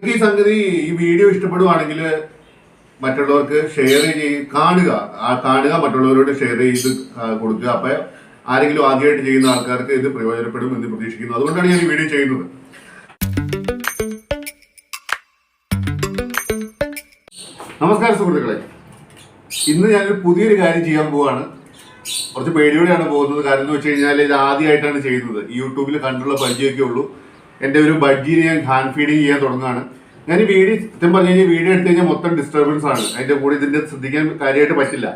ഈ സംഗതി ഈ വീഡിയോ ഇഷ്ടപ്പെടുവാണെങ്കിൽ മറ്റുള്ളവർക്ക് ഷെയർ കാണുക മറ്റുള്ളവരോട് ഷെയർ ചെയ്ത് കൊടുക്കുക. അപ്പൊ ആരെങ്കിലും ആദ്യമായിട്ട് ചെയ്യുന്ന ആൾക്കാർക്ക് ഇത് പ്രയോജനപ്പെടും എന്ന് പ്രതീക്ഷിക്കുന്നു. അതുകൊണ്ടാണ് ഞാൻ ഈ വീഡിയോ ചെയ്യുന്നത്. നമസ്കാരം സുഹൃത്തുക്കളെ, ഇന്ന് ഞാനൊരു പുതിയൊരു കാര്യം ചെയ്യാൻ പോവാണ്. കുറച്ച് പേടിയോടെയാണ് പോകുന്നത്. കാര്യം എന്ന് വെച്ച് കഴിഞ്ഞാൽ ഇത് ആദ്യമായിട്ടാണ് ചെയ്യുന്നത്. യൂട്യൂബിൽ കണ്ടുള്ള പരിചയമൊക്കെ ഉള്ളൂ. എൻ്റെ ഒരു ബഡ്ജിനെ ഞാൻ ഹാൻഡ് ഫീഡിങ് ചെയ്യാൻ തുടങ്ങുകയാണ്. ഞാൻ ഈ വീഡിയോ സത്യം പറഞ്ഞു കഴിഞ്ഞാൽ വീഡിയോ എടുത്തു കഴിഞ്ഞാൽ മൊത്തം ഡിസ്റ്റർബൻസ് ആണ്. അതിൻ്റെ കൂടെ ഇതിൻ്റെ ശ്രദ്ധിക്കാൻ കാര്യമായിട്ട് പറ്റില്ല.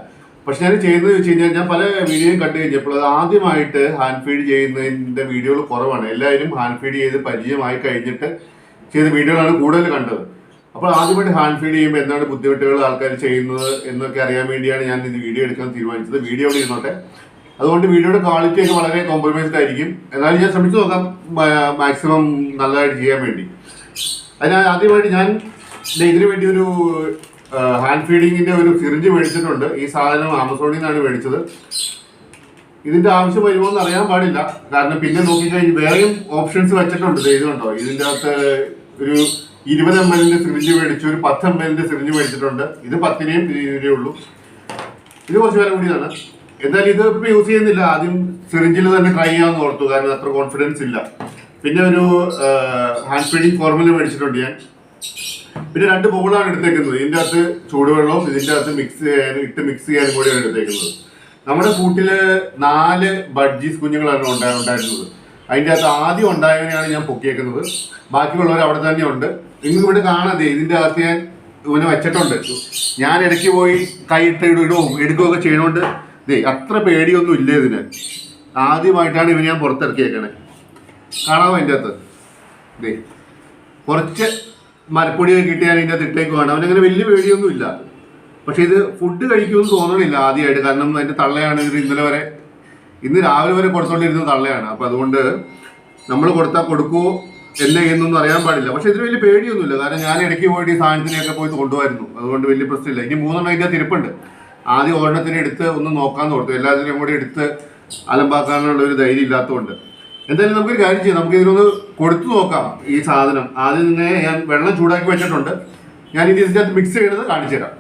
പക്ഷെ ഞാൻ ചെയ്യുന്നത് വെച്ച് കഴിഞ്ഞാൽ ഞാൻ പല വീഡിയോയും കണ്ടു കഴിഞ്ഞപ്പോൾ അത് ആദ്യമായിട്ട് ഹാൻഡ് ഫീഡ് ചെയ്യുന്നതിൻ്റെ വീഡിയോകൾ കുറവാണ്. എല്ലാവരും ഹാൻഡ് ഫീഡ് ചെയ്ത് പരിചയമായി കഴിഞ്ഞിട്ട് ചെയ്ത വീഡിയോകളാണ് കൂടുതൽ കണ്ടത്. അപ്പോൾ ആദ്യമായിട്ട് ഹാൻഡ് ഫീഡ് ചെയ്യുമ്പോൾ എന്താണ് ബുദ്ധിമുട്ടുകൾ ആൾക്കാർ ചെയ്യുന്നത് എന്നൊക്കെ അറിയാൻ വേണ്ടിയാണ് ഞാൻ ഇത് വീഡിയോ എടുക്കാൻ തീരുമാനിച്ചത്. വീഡിയോ അവിടെ ഇരുന്നോട്ടെ. അതുകൊണ്ട് വീഡിയോയുടെ ക്വാളിറ്റി ഒക്കെ വളരെ കോംപ്രമൈസ്ഡ് ആയിരിക്കും. എന്നാലും ഞാൻ ശ്രമിച്ചു നോക്കാം മാക്സിമം നല്ലതായിട്ട് ചെയ്യാൻ വേണ്ടി. അതിനാൽ ആദ്യമായിട്ട് ഞാൻ ഇതിനു വേണ്ടി ഒരു ഹാൻഡ് ഫീഡിങ്ങിൻ്റെ ഒരു സിറിഞ്ച് മേടിച്ചിട്ടുണ്ട്. ഈ സാധനം ആമസോണിൽ നിന്നാണ് മേടിച്ചത്. ഇതിൻ്റെ ആവശ്യം വരുമോ എന്ന് അറിയാൻ പാടില്ല. കാരണം പിന്നെ നോക്കിക്കഴിഞ്ഞ് വേറെയും ഓപ്ഷൻസ് വെച്ചിട്ടുണ്ട്. ഇത് കണ്ടോ, ഇതിൻ്റെ അകത്ത് ഒരു 20 ml സിറിഞ്ച് മേടിച്ചു, ഒരു 10 ml സിറിഞ്ച് മേടിച്ചിട്ടുണ്ട്. ഇത് 10-നെയും 20-നെയും ഉള്ളൂ. ഇത് കുറച്ച് വില കൂടിയതാണ്. എന്തായാലും ഇത് ഇപ്പോൾ യൂസ് ചെയ്യുന്നില്ല. ആദ്യം സിറിഞ്ചിൽ തന്നെ ട്രൈ ചെയ്യാമെന്ന് ഓർത്തു, കാരണം അത്ര കോൺഫിഡൻസ് ഇല്ല. പിന്നെ ഒരു ഹാൻഡ് ഫീഡിങ് ഫോർമുല മേടിച്ചിട്ടുണ്ട് ഞാൻ. പിന്നെ 2 ബോളാണ് എടുത്തേക്കുന്നത്. ഇതിൻ്റെ അകത്ത് ചൂടുവെള്ളവും ഇതിൻ്റെ അകത്ത് മിക്സ് ചെയ്യാനും കൂടിയാണ് എടുത്തേക്കുന്നത്. നമ്മുടെ കൂട്ടില് 4 ബഡ്ജീസ് കുഞ്ഞുങ്ങളാണ് ഉണ്ടായിരുന്നത്. അതിൻ്റെ അകത്ത് ആദ്യം ഉണ്ടായവനെയാണ് ഞാൻ പൊക്കിയേക്കുന്നത്. ബാക്കിയുള്ളവർ അവിടെ തന്നെ ഉണ്ട്. ഇവിടെ കാണാതെ ഇതിൻ്റെ അകത്ത് ഞാൻ ഇവനെ വെച്ചിട്ടുണ്ട്. ഞാൻ ഇടയ്ക്ക് പോയി കൈയിട്ട് എടുക്കുകയൊക്കെ ചെയ്യണോണ്ട് അത്ര പേടിയൊന്നും ഇല്ല ഇതിന്. ആദ്യമായിട്ടാണ് ഇവന് ഞാൻ പുറത്തിറക്കിയേക്കണേ. കാണാമോ അതിൻ്റെ അകത്ത് കുറച്ച് മരപ്പൊടിയൊക്കെ കിട്ടി ഞാൻ ഇതിൻ്റെ അകത്ത് ഇട്ടേക്കുവാണ്. അവനങ്ങനെ വലിയ പേടിയൊന്നും ഇല്ല. പക്ഷെ ഇത് ഫുഡ് കഴിക്കുമെന്ന് തോന്നണില്ല ആദ്യമായിട്ട്. കാരണം അതിൻ്റെ തള്ളയാണ് ഇത് ഇന്ന് രാവിലെ വരെ കൊടുത്തോണ്ടിരുന്നത് തള്ളയാണ്. അപ്പം അതുകൊണ്ട് നമ്മൾ കൊടുക്കുമോ എന്നെ എന്നൊന്നും അറിയാൻ പാടില്ല. പക്ഷെ ഇതിന് വലിയ പേടിയൊന്നുമില്ല. കാരണം ഞാൻ ഇടയ്ക്ക് പോയിട്ട് ഈ സാധനത്തിനെയൊക്കെ പോയി കൊണ്ടുപോയിരുന്നു. അതുകൊണ്ട് വലിയ പ്രശ്നമില്ല. ഇനി 3 അതിൻ്റെ തിരുപ്പുണ്ട്. ആദ്യം ഒരെണ്ണത്തിന് എടുത്ത് ഒന്ന് നോക്കാമെന്ന് ഓർത്തു. എല്ലാത്തിനെയും കൂടി എടുത്ത് അലമ്പാക്കാനുള്ള ഒരു ധൈര്യം ഇല്ലാത്തതുകൊണ്ട്. എന്തായാലും നമുക്കൊരു കാര്യം ചെയ്യാം. നമുക്ക് ഇതിനൊന്ന് കൊടുത്തു നോക്കാം. ഈ സാധനം ആദ്യം തന്നെ ഞാൻ വെള്ളം ചൂടാക്കി വെച്ചിട്ടുണ്ട്. ഞാൻ ഇനി ഇതിൻ്റെ അകത്ത് മിക്സ് ചെയ്യുന്നത് കാണിച്ചു തരാം.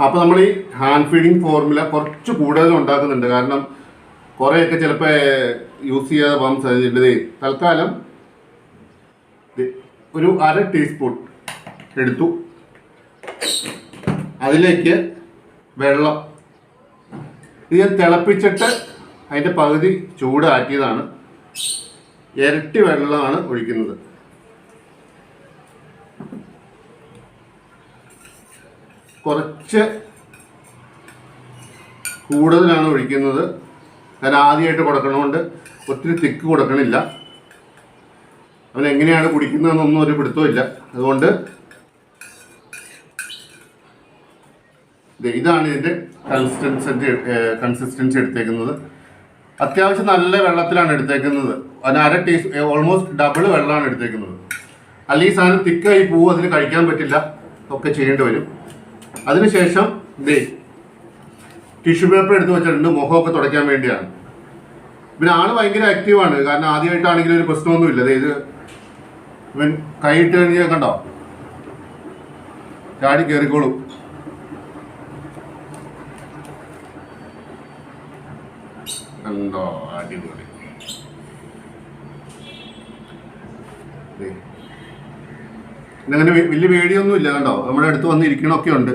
അപ്പോൾ നമ്മൾ ഈ ഹാൻഡ് ഫീഡിങ് ഫോർമുല കുറച്ച് കൂടുതൽ ഉണ്ടാക്കുന്നുണ്ട്. കാരണം കുറേയൊക്കെ ചിലപ്പോൾ യൂസ് ചെയ്യാതെ പോകാൻ സാധ്യതയുണ്ട്. തൽക്കാലം ഒരു 1/2 ടീസ്പൂൺ എടുത്തു. അതിലേക്ക് വെള്ളം ഇത് ഞാൻ തിളപ്പിച്ചിട്ട് അതിൻ്റെ പകുതി ചൂടാക്കിയതാണ്. ഇരട്ടി വെള്ളമാണ് ഒഴിക്കുന്നത്. കുറച്ച് കൂടുതലാണ് ഒഴിക്കുന്നത്. ഞാൻ ആദ്യമായിട്ട് കൊടുക്കണതുകൊണ്ട് ഒത്തിരി തിക്ക് കൊടുക്കണില്ല. അവൻ എങ്ങനെയാണ് കുടിക്കുന്നതെന്നൊന്നും ഒരു പിടുത്തമില്ല. അതുകൊണ്ട് ഇതാണ് ഇതിൻ്റെ കൺസിസ്റ്റൻസി എടുത്തേക്കുന്നത്. അത്യാവശ്യം നല്ല വെള്ളത്തിലാണ് എടുത്തേക്കുന്നത്. അതിന് 1/2 ടീസ്പൂൺ ഓൾമോസ്റ്റ് ഡബിൾ വെള്ളമാണ് എടുത്തേക്കുന്നത്. അല്ലെങ്കിൽ ഈ സാധനം തിക്കായി പോവും, അതിന് കഴിക്കാൻ പറ്റില്ല, ഒക്കെ ചെയ്യേണ്ടി വരും. അതിനുശേഷം ടിഷ്യൂ പേപ്പർ എടുത്ത് വെച്ചിട്ടുണ്ട്, മുഖമൊക്കെ തുടയ്ക്കാൻ വേണ്ടിയാണ്. പിന്നെ ആള് ഭയങ്കര ആക്റ്റീവാണ്. കാരണം ആദ്യമായിട്ടാണെങ്കിലും ഒരു പ്രശ്നമൊന്നുമില്ല. ഇത് ഇവൻ കൈയിട്ട് കഴിഞ്ഞാൽ കണ്ടോ ചാടി കയറിക്കോളും. കണ്ടോ, അടിപൊളി. അങ്ങനെ വലിയ പേടിയൊന്നും ഇല്ല. കണ്ടോ, നമ്മുടെ അടുത്ത് വന്നിരിക്കണമൊക്കെ ഉണ്ട്.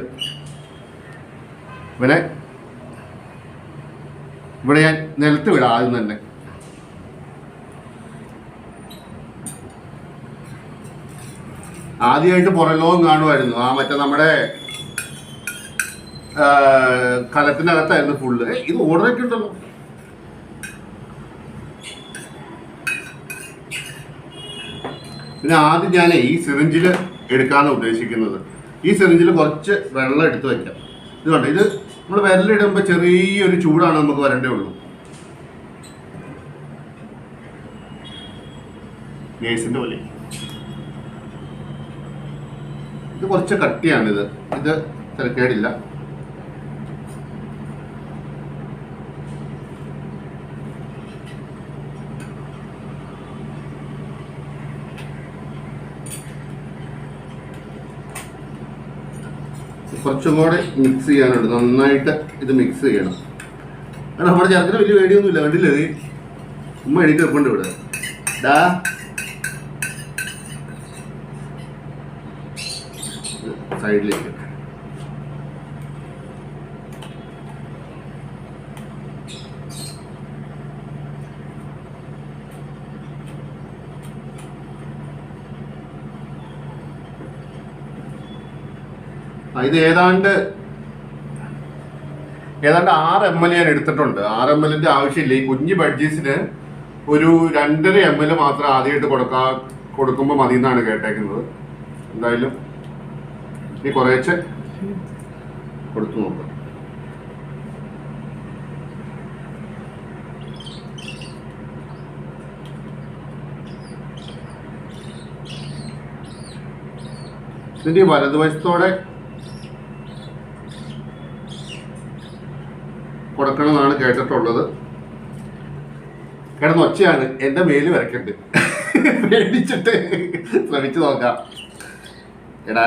ഇവനെ ഇവിടെ ഞാൻ നിലത്ത് വിടാം ആദ്യം തന്നെ. ആദ്യമായിട്ട് പുറലോകം കാണുമായിരുന്നു. മറ്റേ നമ്മുടെ കലത്തിനകത്തായിരുന്നു ഫുള്ള്. ഇത് ഓർഡറൊക്കെ ഉണ്ടല്ലോ. പിന്നെ ആദ്യം ഞാൻ ഈ സിറിഞ്ചിൽ എടുക്കാനാണ് ഉദ്ദേശിക്കുന്നത്. ഈ സിറിഞ്ചിൽ കുറച്ച് വെള്ളം എടുത്ത് വയ്ക്കാം. ഇതുകൊണ്ട് ഇത് നമ്മൾ വിരലിടുമ്പോൾ ചെറിയൊരു ചൂടാണ് നമുക്ക് വരണ്ടേ ഉള്ളൂ. നേഴ്സിൻ്റെ പോലെ ഇത് കുറച്ച് കട്ടിയാണിത്. ഇത് തിരക്കേടില്ല. കുറച്ചും കൂടെ മിക്സ് ചെയ്യാനുണ്ട്. നന്നായിട്ട് ഇത് മിക്സ് ചെയ്യണം. കാരണം നമ്മുടെ ചെറുക്കിന് വലിയ പേടിയൊന്നുമില്ല. കണ്ടില്ലേ, ഇത് ഉമ്മ എണീറ്റ് വെപ്പുണ്ട് ഇവിടെ. ഡാ സൈഡിലേക്ക് ഇത് ഏതാണ്ട് 6 ml ഞാൻ എടുത്തിട്ടുണ്ട്. 6 ml ആവശ്യമില്ല. ഈ കുഞ്ഞു ബഡ്ജീസിന് ഒരു 2.5 ml മാത്രം ആദ്യമായിട്ട് കൊടുക്കുമ്പോൾ മതി എന്നാണ് കേട്ടേക്കുന്നത്. എന്തായാലും ഇനി കുറേശ്ശെ കൊടുത്തു നോക്കാം. ഇതിൻ്റെ വലതുവശത്തോടെ കൊടുക്കണമെന്നാണ് കേട്ടിട്ടുള്ളത്. കിടന്ന് ഒച്ചയാണ്. എൻ്റെ മേല് വരയ്ക്കുന്നുണ്ട്. പേടിച്ചിട്ട് ശ്രമിച്ചു നോക്കാം. എടാ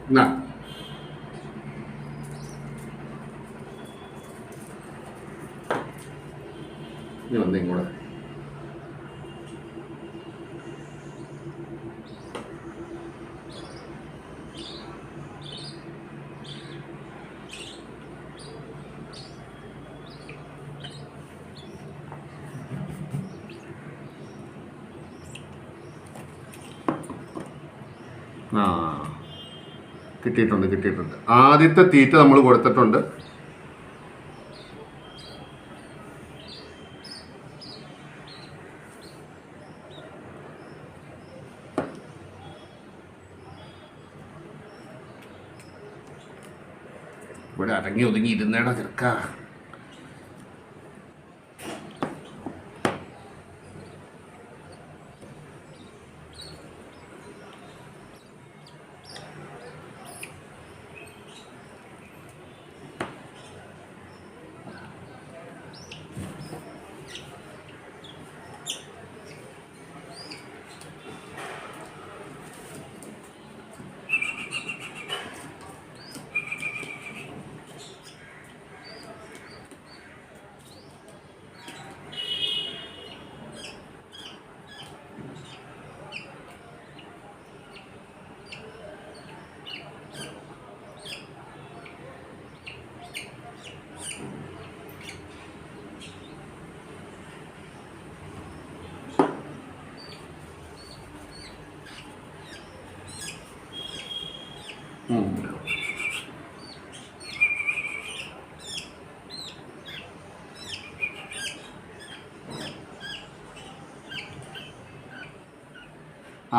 എന്നാ നീ വന്നേ ഇങ്ങോട്ട്. കിട്ടിയിട്ടുണ്ട്. ആദ്യത്തെ തീറ്റ നമ്മൾ കൊടുത്തിട്ടുണ്ട്. ഇവിടെ അടങ്ങി ഒതുങ്ങി ഇരുന്നേടാ ചെറുക്ക.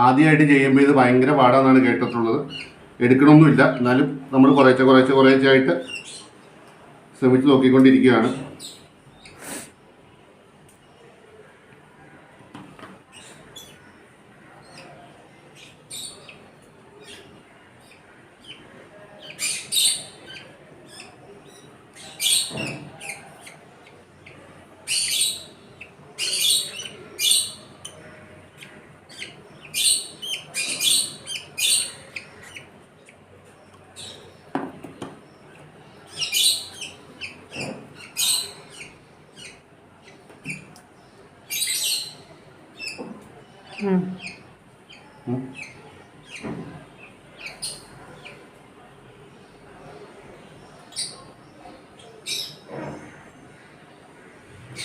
ആദ്യമായിട്ട് ചെയ്യുമ്പോൾ ഇത് ഭയങ്കര പാടാണെന്നാണ് കേട്ടിട്ടുള്ളത്. എടുക്കണമൊന്നുമില്ല. എന്നാലും നമ്മൾ കുറേശ്ശെ ആയിട്ട് ശ്രമിച്ച് നോക്കിക്കൊണ്ടിരിക്കുകയാണ്.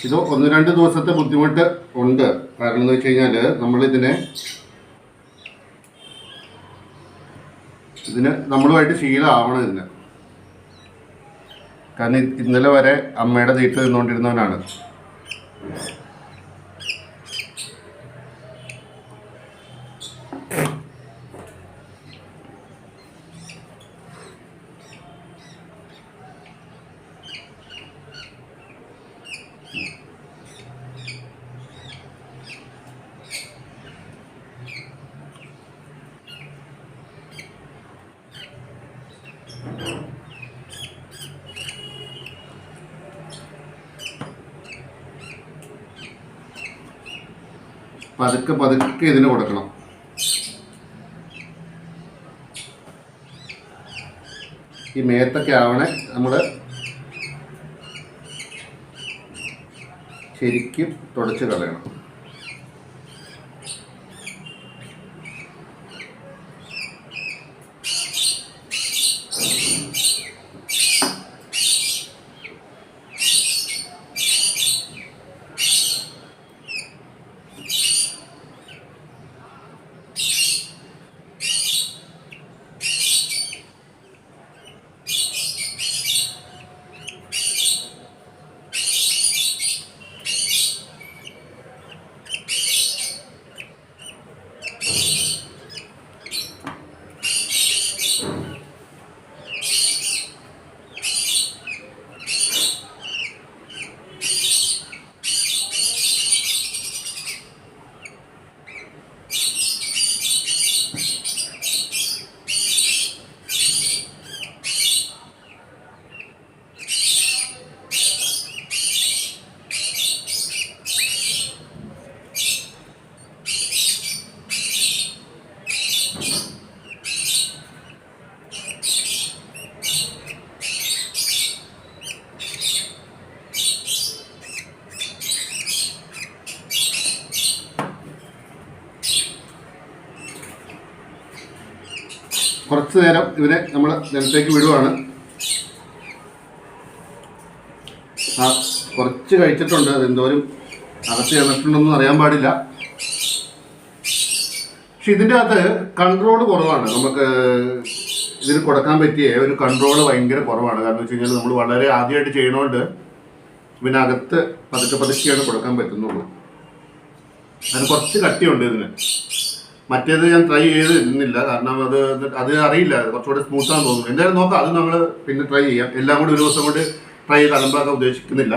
ഇത് 1-2 ദിവസത്തെ ബുദ്ധിമുട്ട് ഉണ്ട്. കാരണം എന്ന് വെച്ച് കഴിഞ്ഞാൽ നമ്മളിതിനെ നമ്മളുമായിട്ട് ശീലമാവണം ഇതിന്. കാരണം ഇന്നലെ വരെ അമ്മയുടെ തീറ്റ തിന്നുകൊണ്ടിരുന്നവനാണ്. പതുക്കെ പതുക്കെ ഇതിന് കൊടുക്കണം. ഈ മേത്തൊക്കെ ആവണേ നമ്മൾ ശരിക്കും തുടച്ച് കളയണം. കുറച്ച് നേരം ഇവരെ നമ്മൾ നിലത്തേക്ക് വിടുവാണ്. കുറച്ച് കഴിച്ചിട്ടുണ്ട്, അതെന്തോരം അകത്ത് ചേർന്നിട്ടുണ്ടെന്നൊന്നും അറിയാൻ പാടില്ല. പക്ഷെ ഇതിൻ്റെ അകത്ത് കൺട്രോൾ കുറവാണ്. നമുക്ക് ഇതിന് കൊടുക്കാൻ പറ്റിയ ഒരു കൺട്രോൾ ഭയങ്കര കുറവാണ്. കാരണം വെച്ച് കഴിഞ്ഞാൽ നമ്മൾ വളരെ ആദ്യമായിട്ട് ചെയ്യണോണ്ട് പിന്നെ അകത്ത് പതുക്കെ പതുക്കെയാണ് കൊടുക്കാൻ പറ്റുന്നുള്ളൂ. അതിന് കുറച്ച് കട്ടിയുണ്ട് ഇതിന്. മറ്റേത് ഞാൻ ട്രൈ ചെയ്തിരുന്നില്ല, കാരണം അത് അറിയില്ല, കുറച്ചുകൂടെ സ്മൂത്താന്ന് തോന്നുന്നു. എന്തായാലും നോക്കാം, അത് നമ്മൾ പിന്നെ ട്രൈ ചെയ്യാം. എല്ലാം കൂടി ഒരു ദിവസം കൊണ്ട് ട്രൈ ചെയ്ത് അലമ്പാക്കാൻ ഉദ്ദേശിക്കുന്നില്ല.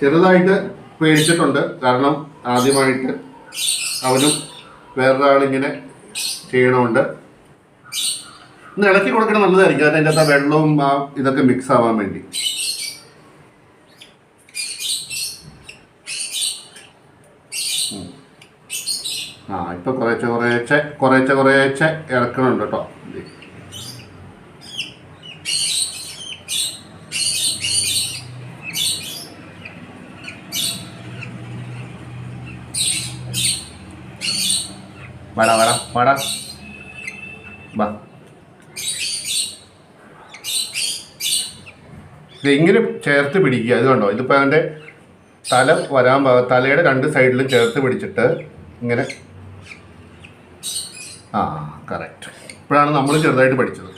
ചെറുതായിട്ട് പേടിച്ചിട്ടുണ്ട്, കാരണം ആദ്യമായിട്ട് അവനും വേറൊരാളിങ്ങനെ ചെയ്യണമുണ്ട്. ഒന്ന് ഇളക്കി കൊടുക്കണം, നല്ലതായിരിക്കും. അതിൻ്റെ അകത്ത് വെള്ളവും ഇതൊക്കെ മിക്സ് ആവാൻ വേണ്ടി. ഇപ്പം കുറേശ്ശെ ഇറക്കണുണ്ട് കേട്ടോ. വാടാ വാടാ വാടാ വാ. ഇതിങ്ങനെ ചേർത്ത് പിടിക്കുക. ഇത് കണ്ടോ, ഇതിപ്പോൾ അവൻ്റെ തല വരാൻ തലയുടെ രണ്ട് സൈഡിലും ചേർത്ത് പിടിച്ചിട്ട് ഇങ്ങനെ. കറക്റ്റ്. ഇപ്പോഴാണ് നമ്മൾ ചെറുതായിട്ട് പഠിച്ചത്.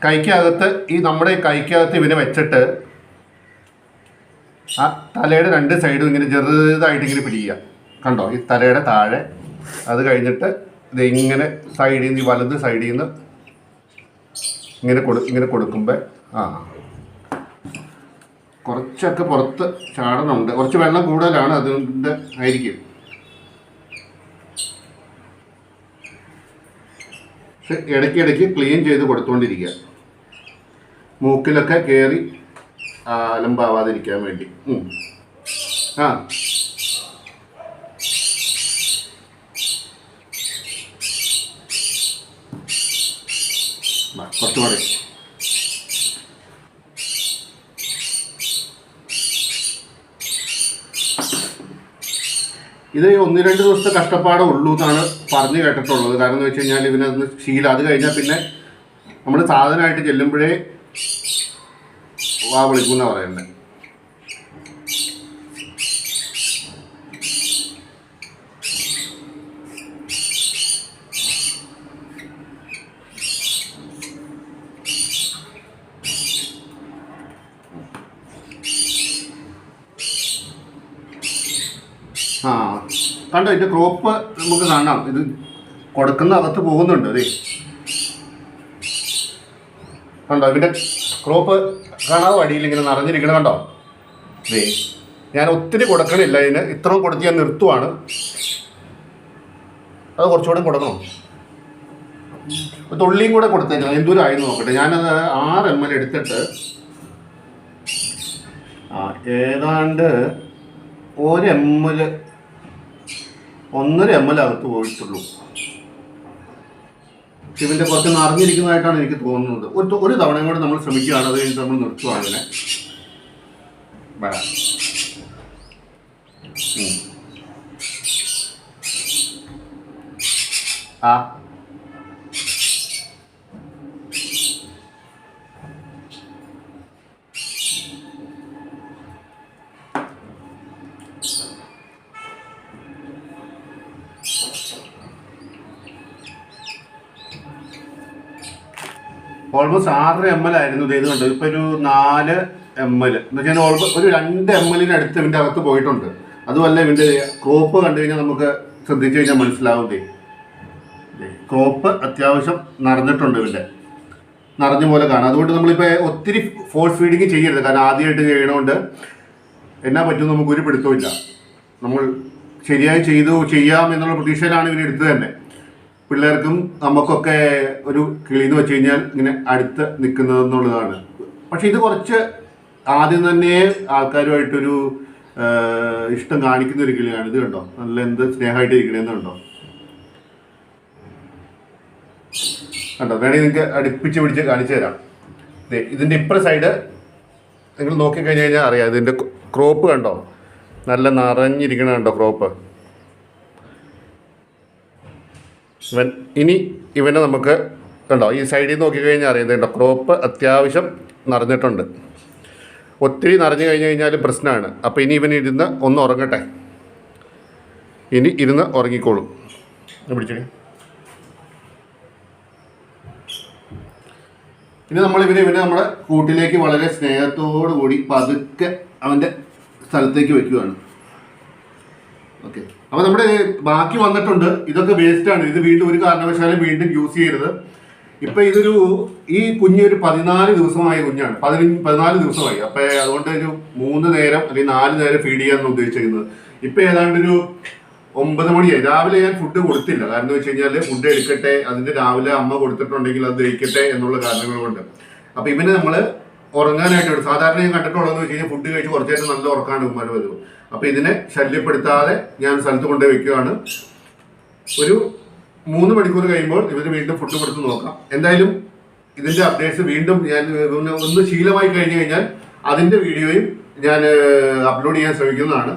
കൈക്കകത്ത് നമ്മുടെ കൈക്കകത്ത് ഇവനെ വെച്ചിട്ട് ആ തലയുടെ രണ്ട് സൈഡും ഇങ്ങനെ ചെറുതായിട്ട് ഇങ്ങനെ പിടിക്കുക. കണ്ടോ, ഈ തലയുടെ താഴെ. അത് കഴിഞ്ഞിട്ട് ഇതിങ്ങനെ സൈഡിൽ നിന്ന്, വലത് സൈഡിൽ നിന്ന് ഇങ്ങനെ കൊടുക്കുമ്പോൾ കുറച്ചൊക്കെ പുറത്ത് ചാടണമുണ്ട്. കുറച്ച് വെള്ളം കൂടുതലാണ്, അതുകൊണ്ട് ആയിരിക്കും. പക്ഷെ ഇടയ്ക്കിടയ്ക്ക് ക്ലീൻ ചെയ്ത് കൊടുത്തുകൊണ്ടിരിക്കുക, മൂക്കിലൊക്കെ കയറി അലമ്പാവാതിരിക്കാൻ വേണ്ടി. കുറച്ച് മതി. ഇത് 1-2 ദിവസത്തെ കഷ്ടപ്പാടേ ഉള്ളൂ എന്നാണ് പറഞ്ഞു കേട്ടിട്ടുള്ളത്. കാരണം എന്ന് വെച്ച് കഴിഞ്ഞാൽ ഇവനത് ശീലം. അത് കഴിഞ്ഞാൽ പിന്നെ നമ്മൾ സാധനമായിട്ട് ചെല്ലുമ്പോഴേ വാ വിളിക്കുമെന്നാണ് പറയുന്നത്. കണ്ടോ, ഇതിൻ്റെ ക്രോപ്പ് നമുക്ക് കാണാം. ഇത് കൊടുക്കുന്ന അകത്ത് പോകുന്നുണ്ട്. അതെ, കണ്ടോ, ഇതിൻ്റെ ക്രോപ്പ് കാണാതെ വടിയിൽ ഇങ്ങനെ നിറഞ്ഞിരിക്കണം. കണ്ടോ, അതെ. ഞാൻ ഒത്തിരി കൊടുക്കണില്ല ഇതിന്, ഇത്രയും കൊടുത്ത് ഞാൻ നിർത്തുവാണ്. അത് കുറച്ചുകൂടെ കൊടുക്കണം. തുള്ളിയും കൂടെ കൊടുത്തേക്കാം. എന്തോരം ആയി നോക്കട്ടെ. ഞാനത് 6 ml എടുത്തിട്ട് ഏതാണ്ട് 1 ml അകത്ത് പോയിട്ടുള്ളൂ. ഇതിൻ്റെ കുറച്ച് നിറഞ്ഞിരിക്കുന്നതായിട്ടാണ് എനിക്ക് തോന്നുന്നത്. ഒരു തവണയും കൂടെ നമ്മൾ ശ്രമിക്കുകയാണ്, അത് കഴിഞ്ഞിട്ട് നമ്മൾ നിർത്തുകയാണ് ഇതിനെ. ഓൾമോസ്റ്റ് 6 ml ആയിരുന്നു ചെയ്തുകൊണ്ട്, ഇപ്പൊ ഒരു 4 ml എന്ന് വെച്ചാൽ ഓൾമോസ്റ്റ് ഒരു 2 ml അടുത്ത് ഇതിൻ്റെ അകത്ത് പോയിട്ടുണ്ട്. അതുമല്ല ഇതിൻ്റെ ക്രോപ്പ് കണ്ടു കഴിഞ്ഞാൽ നമുക്ക് ശ്രദ്ധിച്ചു കഴിഞ്ഞാൽ മനസ്സിലാവുന്നേ, ക്രോപ്പ് അത്യാവശ്യം നിറഞ്ഞിട്ടുണ്ട്, ഇതിൻ്റെ നിറഞ്ഞ പോലെ കാണാം. അതുകൊണ്ട് നമ്മളിപ്പോൾ ഒത്തിരി ഫോഴ്സ് ഫീഡിങ് ചെയ്യരുത്, കാരണം ആദ്യമായിട്ട് ചെയ്യണോണ്ട് എന്നാ പറ്റും നമുക്ക് ഒരു പിടുത്തമില്ല. നമ്മൾ ശരിയായി ചെയ്യാം എന്നുള്ള പ്രതീക്ഷയിലാണ് ഇവരെടുത്തത് തന്നെ. പിള്ളേർക്കും നമുക്കൊക്കെ ഒരു കിളിന്ന് വെച്ച് കഴിഞ്ഞാൽ ഇങ്ങനെ അടുത്ത് നിൽക്കുന്നതെന്നുള്ളതാണ്. പക്ഷെ ഇത് കുറച്ച് ആദ്യം തന്നെ ആൾക്കാരുമായിട്ടൊരു ഇഷ്ടം കാണിക്കുന്ന ഒരു കിളിയാണ്. ഇത് കണ്ടോ, നല്ല എന്ത് സ്നേഹമായിട്ട് ഇരിക്കണേന്നുണ്ടോ, കണ്ടോ? വേണമെങ്കിൽ നിങ്ങൾക്ക് അടുപ്പിച്ച് പിടിച്ച് കാണിച്ചു തരാം. ഇതിൻ്റെ ഇപ്പുറ സൈഡ് നിങ്ങൾ നോക്കിക്കഴിഞ്ഞ് കഴിഞ്ഞാൽ അറിയാം, ഇതിൻ്റെ ക്രോപ്പ് കണ്ടോ, നല്ല നിറഞ്ഞിരിക്കണ കണ്ടോ ക്രോപ്പ്. ഇനി ഇവനെ നമുക്ക് കണ്ടോ ഈ സൈഡിൽ നോക്കിക്കഴിഞ്ഞാൽ അറിയാം, കണ്ടോ ക്രോപ്പ് അത്യാവശ്യം നിറഞ്ഞിട്ടുണ്ട്. ഒത്തിരി നിറഞ്ഞു കഴിഞ്ഞ് കഴിഞ്ഞാൽ പ്രശ്നമാണ്. അപ്പോൾ ഇനി ഇവൻ ഇരുന്ന് ഒന്ന് ഉറങ്ങട്ടെ, ഇനി ഇരുന്ന് ഉറങ്ങിക്കോളും. പിടിച്ചേ. ഇനി ഇവനെ നമ്മുടെ കൂട്ടിലേക്ക് വളരെ സ്നേഹത്തോടു കൂടി പതുക്കെ അവൻ്റെ സ്ഥലത്തേക്ക് വെക്കുകയാണ്. ഓക്കെ, അപ്പോൾ നമ്മുടെ ബാക്കി വന്നിട്ടുണ്ട്. ഇതൊക്കെ വേസ്റ്റാണ്. ഇത് വീണ്ടും ഒരു കാരണവശാലും വീണ്ടും യൂസ് ചെയ്യരുത്. ഇപ്പം ഈ കുഞ്ഞ് ഒരു 14 ദിവസമായ കുഞ്ഞാണ്, 14 ദിവസമായി. അപ്പം അതുകൊണ്ട് ഒരു 3 നേരം അല്ലെങ്കിൽ 4 നേരം ഫീഡ് ചെയ്യാനാണ് ഉദ്ദേശിച്ചിരുന്നത്. ഇപ്പം ഏതാണ്ട് ഒരു 9 മണിയായി. രാവിലെ ഞാൻ ഫുഡ് കൊടുത്തില്ല, കാരണം എന്ന് വെച്ച് കഴിഞ്ഞാൽ ഫുഡ് എടുക്കട്ടെ, അതിൻ്റെ രാവിലെ അമ്മ കൊടുത്തിട്ടുണ്ടെങ്കിൽ അത് ദഹിക്കട്ടെ എന്നുള്ള കാരണങ്ങൾ കൊണ്ട്. അപ്പം ഇവന് നമ്മൾ ഉറങ്ങാനായിട്ട് സാധാരണ ഞാൻ കണ്ടിട്ടുള്ളതെന്ന് വെച്ച് കഴിഞ്ഞാൽ ഫുഡ് കഴിച്ച് കുറച്ച് നേരം നല്ല ഉറക്കാണ് ഉമ്മാൻ്റെ പതിവ്. അപ്പോൾ ഇതിനെ ശല്യപ്പെടുത്താതെ ഞാൻ സ്ഥലത്ത് കൊണ്ടുപോയി വെക്കുകയാണ്. ഒരു 3 മണിക്കൂർ കഴിയുമ്പോൾ ഇവന് വീണ്ടും ഫുഡ് കൊടുത്ത് നോക്കാം. എന്തായാലും ഇതിൻ്റെ അപ്ഡേറ്റ്സ് വീണ്ടും ഞാൻ ഒന്ന് ശീലമായി കഴിഞ്ഞ് കഴിഞ്ഞാൽ അതിൻ്റെ വീഡിയോയും ഞാൻ അപ്ലോഡ് ചെയ്യാൻ ശ്രമിക്കുന്നതാണ്.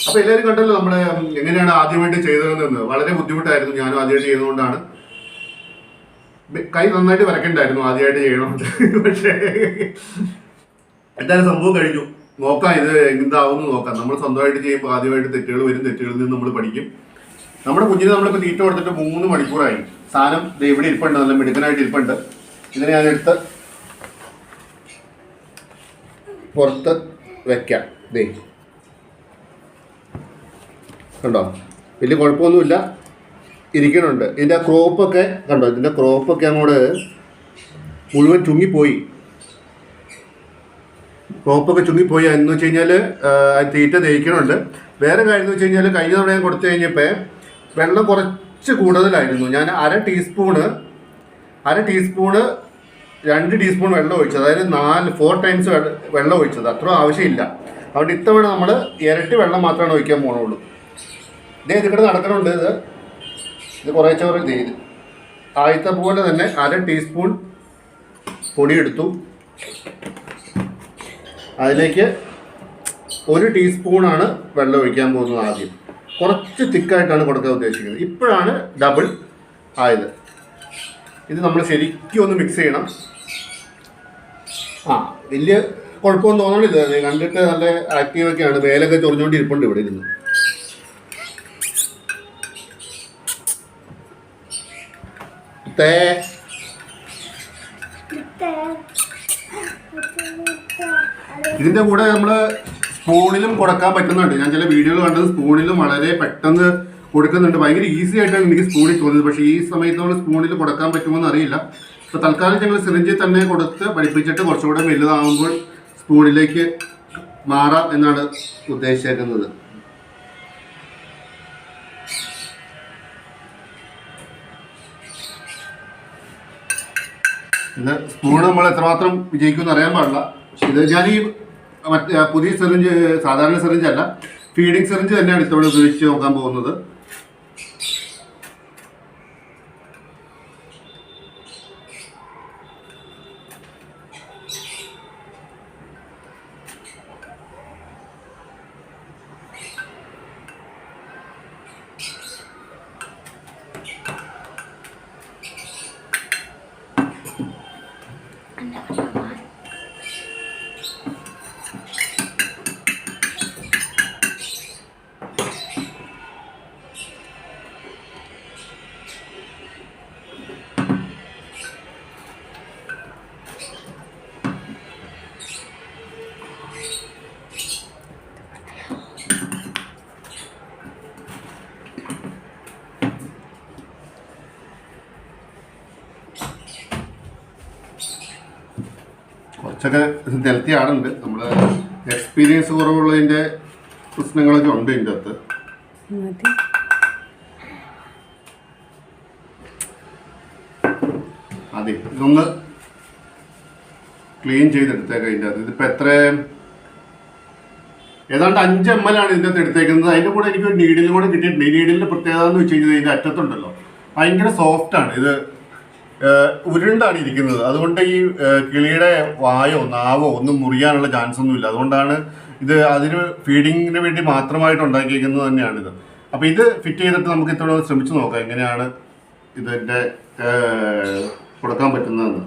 അപ്പോൾ എല്ലാവരും കണ്ടല്ലോ നമ്മൾ എങ്ങനെയാണ് ആദ്യമായിട്ട് ചെയ്തതെന്ന്. വളരെ ബുദ്ധിമുട്ടായിരുന്നു, ഞാനും ആദ്യമായിട്ട് ചെയ്യുന്നതുകൊണ്ടാണ്. കൈ നന്നായിട്ട് വരയ്ക്കണ്ടായിരുന്നു ആദ്യമായിട്ട് ചെയ്യണമെന്ന്. പക്ഷേ എന്തായാലും സംഭവം കഴിഞ്ഞു. നോക്കാം ഇത് എന്താവുമെന്ന് നോക്കാം. നമ്മൾ സ്വന്തമായിട്ട് ചെയ്യുമ്പോൾ ആദ്യമായിട്ട് തെറ്റുകൾ വരും, തെറ്റുകളിൽ നിന്ന് നമ്മൾ പഠിക്കും. നമ്മുടെ കുഞ്ഞിന് നമ്മളിപ്പോൾ തീറ്റ കൊടുത്തിട്ട് 3 മണിക്കൂറായി. സാധനം ഇവിടെ ഇരിപ്പുണ്ട്, നല്ല മിടുക്കനായിട്ട് ഇരിപ്പുണ്ട്. ഇതിനെ ഞാനെടുത്ത് പുറത്ത് വെക്കാം. കണ്ടോ, വലിയ കുഴപ്പമൊന്നുമില്ല, ഇരിക്കണുണ്ട്. ഇതിൻ്റെ ക്രോപ്പൊക്കെ കണ്ടോ, ഇതിൻ്റെ ക്രോപ്പൊക്കെ അങ്ങോട്ട് മുഴുവൻ ചുങ്ങിപ്പോയി. ക്രോപ്പൊക്കെ ചുങ്ങിപ്പോയി എന്ന് വെച്ച് കഴിഞ്ഞാൽ തീറ്റ ദഹിക്കണുണ്ട്. വേറെ കാര്യം എന്ന് വെച്ച് കഴിഞ്ഞാൽ കഴിഞ്ഞ തവണ ഞാൻ കൊടുത്തു കഴിഞ്ഞപ്പോൾ വെള്ളം കുറച്ച് കൂടുതലായിരുന്നു. ഞാൻ 1/2 ടീസ്പൂണ് 2 ടീസ്പൂൺ വെള്ളം ഒഴിച്ചത്, അതായത് 4 ടൈംസ് വെള്ളം ഒഴിച്ചത്. അത്ര ആവശ്യമില്ല. അതുകൊണ്ട് ഇത്തവണ നമ്മൾ ഇരട്ടി വെള്ളം മാത്രമാണ് ഒഴിക്കാൻ പോകണുള്ളൂ. ഇതിവിടെ നടക്കണുണ്ട്. ഇത് കുറേശ്ശെ ചെയ്ത് ആദ്യത്തെ പോലെ തന്നെ 1/2 ടീസ്പൂൺ പൊടിയെടുത്തു. അതിലേക്ക് 1 ടീസ്പൂണാണ് വെള്ളം ഒഴിക്കാൻ പോകുന്നത്. ആദ്യം കുറച്ച് തിക്കായിട്ടാണ് കൊടുക്കാൻ ഉദ്ദേശിക്കുന്നത്. ഇപ്പോഴാണ് ഡബിൾ ആയത്. ഇത് നമ്മൾ ശരിക്കും ഒന്ന് മിക്സ് ചെയ്യണം. വലിയ കുഴപ്പമൊന്നും തോന്നണില്ല. കണ്ടിട്ട് നല്ല ആക്റ്റീവൊക്കെയാണ്. വേലൊക്കെ ചൊറിഞ്ഞുകൊണ്ടിരിപ്പുണ്ട് ഇവിടെ ഇരുന്ന്. ഇതിൻ്റെ കൂടെ നമ്മൾ സ്പൂണിലും കൊടുക്കാൻ പറ്റുന്നുണ്ട്. ഞാൻ ചില വീഡിയോകൾ കണ്ടത് സ്പൂണിലും വളരെ പെട്ടെന്ന് കൊടുക്കുന്നുണ്ട്. ഭയങ്കര ഈസി ആയിട്ടാണ് എനിക്ക് സ്പൂണിൽ തോന്നിയത്. പക്ഷേ ഈ സമയത്തോളം സ്പൂണിൽ കൊടുക്കാൻ പറ്റുമോയെന്ന് അറിയില്ല. അപ്പോൾ തൽക്കാലം ഞങ്ങൾ സിറിഞ്ചിൽ തന്നെ കൊടുത്ത് പഠിപ്പിച്ചിട്ട് കുറച്ചുകൂടെ വലുതാകുമ്പോൾ സ്പൂണിലേക്ക് മാറാം എന്നാണ് ഉദ്ദേശിച്ചേക്കുന്നത്. ഇത് സ്പൂൺ നമ്മൾ എത്രമാത്രം വിജയിക്കുമെന്ന് അറിയാൻ പാടില്ല. ഇത് ഞാൻ ഈ മറ്റേ പുതിയ സിറിഞ്ച്, സാധാരണ സിറിഞ്ച് അല്ല, ഫീഡിങ് സിറിഞ്ച് തന്നെയാണ് ഇത്തവണ ഉപയോഗിച്ച് നോക്കാൻ പോകുന്നത്. കുറച്ചൊക്കെ നിലത്തിയാടുണ്ട്. നമ്മൾ എക്സ്പീരിയൻസ് കുറവുള്ളതിൻ്റെ പ്രശ്നങ്ങളൊക്കെ ഉണ്ട് ഇതിൻ്റെ അകത്ത്. അതെ, ഇതൊന്ന് ക്ലീൻ ചെയ്തെടുത്തേക്കാം ഇതിൻ്റെ അകത്ത്. ഇതിപ്പോൾ ഏതാണ്ട് 5 ml ആണ് ഇതിൻ്റെ അകത്ത് എടുത്തേക്കുന്നത്. അതിൻ്റെ കൂടെ എനിക്കൊരു നീഡിലും കൂടെ കിട്ടിയിട്ടുണ്ട്. ഈ നീഡിലിൻ്റെ പ്രത്യേകത എന്ന് വെച്ച് കഴിഞ്ഞാൽ ഇതിൻ്റെ അറ്റത്തുണ്ടല്ലോ ഭയങ്കര സോഫ്റ്റാണ്. ഇത് ഉരുണ്ടാണ് ഇരിക്കുന്നത്. അതുകൊണ്ട് ഈ കിളിയുടെ വായോ നാവോ ഒന്നും മുറിയാനുള്ള ചാൻസ് ഒന്നുമില്ല. അതുകൊണ്ടാണ് ഇത് അതിന് ഫീഡിങ്ങിന് വേണ്ടി മാത്രമായിട്ട് ഉണ്ടാക്കിയിരിക്കുന്നത് തന്നെയാണിത്. അപ്പോൾ ഇത് ഫിറ്റ് ചെയ്തിട്ട് നമുക്ക് ഇത്തവണ ശ്രമിച്ചു നോക്കാം എങ്ങനെയാണ് ഇതിൻ്റെ കൊടുക്കാൻ പറ്റുന്നതെന്ന്.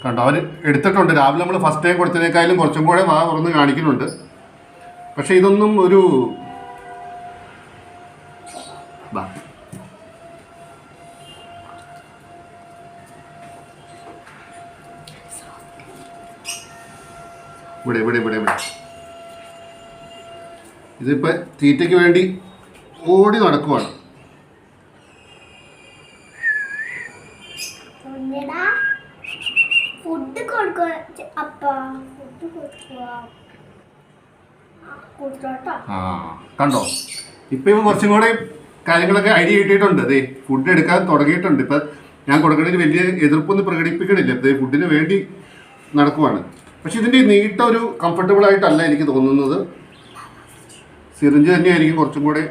കണ്ടോ, അവർ എടുത്തിട്ടുണ്ട്. രാവിലെ നമ്മൾ ഫസ്റ്റ് ടൈം കൊടുത്തതിനേക്കാളും കുറച്ചും കൂടെ വാ തുറന്ന് കാണിക്കുന്നുണ്ട്. പക്ഷെ ഇതൊന്നും ഒരു ഇവിടെ ഇതിപ്പോൾ തീറ്റയ്ക്ക് വേണ്ടി ഓടി നടക്കുവാണ്. കണ്ടോ, ഇപ്പൊ ഇവ കുറച്ചും കൂടെ കാര്യങ്ങളൊക്കെ ഐഡിയ കിട്ടിയിട്ടുണ്ട്. അതെ, ഫുഡ് എടുക്കാൻ തുടങ്ങിയിട്ടുണ്ട്. ഇപ്പൊ ഞാൻ കൊടുക്കണതിന് വലിയ എതിർപ്പൊന്നും പ്രകടിപ്പിക്കണില്ല. ഇപ്പൊ ഫുഡിന് വേണ്ടി നടക്കുവാണ്. പക്ഷെ ഇതിന്റെ നീട്ടം ഒരു കംഫർട്ടബിൾ ആയിട്ടല്ല എനിക്ക് തോന്നുന്നത്. സിറിഞ്ച് തന്നെയായിരിക്കും കുറച്ചും കൂടെ.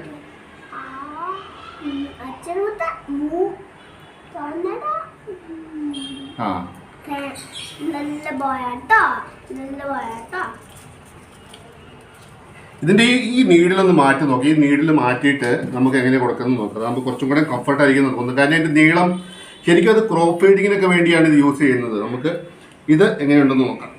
ഇതിന്റെ ഈ നീഡിലൊന്ന് മാറ്റി നോക്കി. ഈ നീഡിൽ മാറ്റിയിട്ട് നമുക്ക് എങ്ങനെ കൊടുക്കുന്നത് നോക്കാം. നമുക്ക് കുറച്ചും കൂടെ കംഫർട്ടായിരിക്കും നോക്കുന്നത്. കാരണം അതിന്റെ നീളം ശരിക്കും അത് ക്രോപ്പ് ഫീഡിങ്ങിനൊക്കെ വേണ്ടിയാണ് ഇത് യൂസ് ചെയ്യുന്നത്. നമുക്ക് ഇത് എങ്ങനെയുണ്ടെന്ന് നോക്കാം.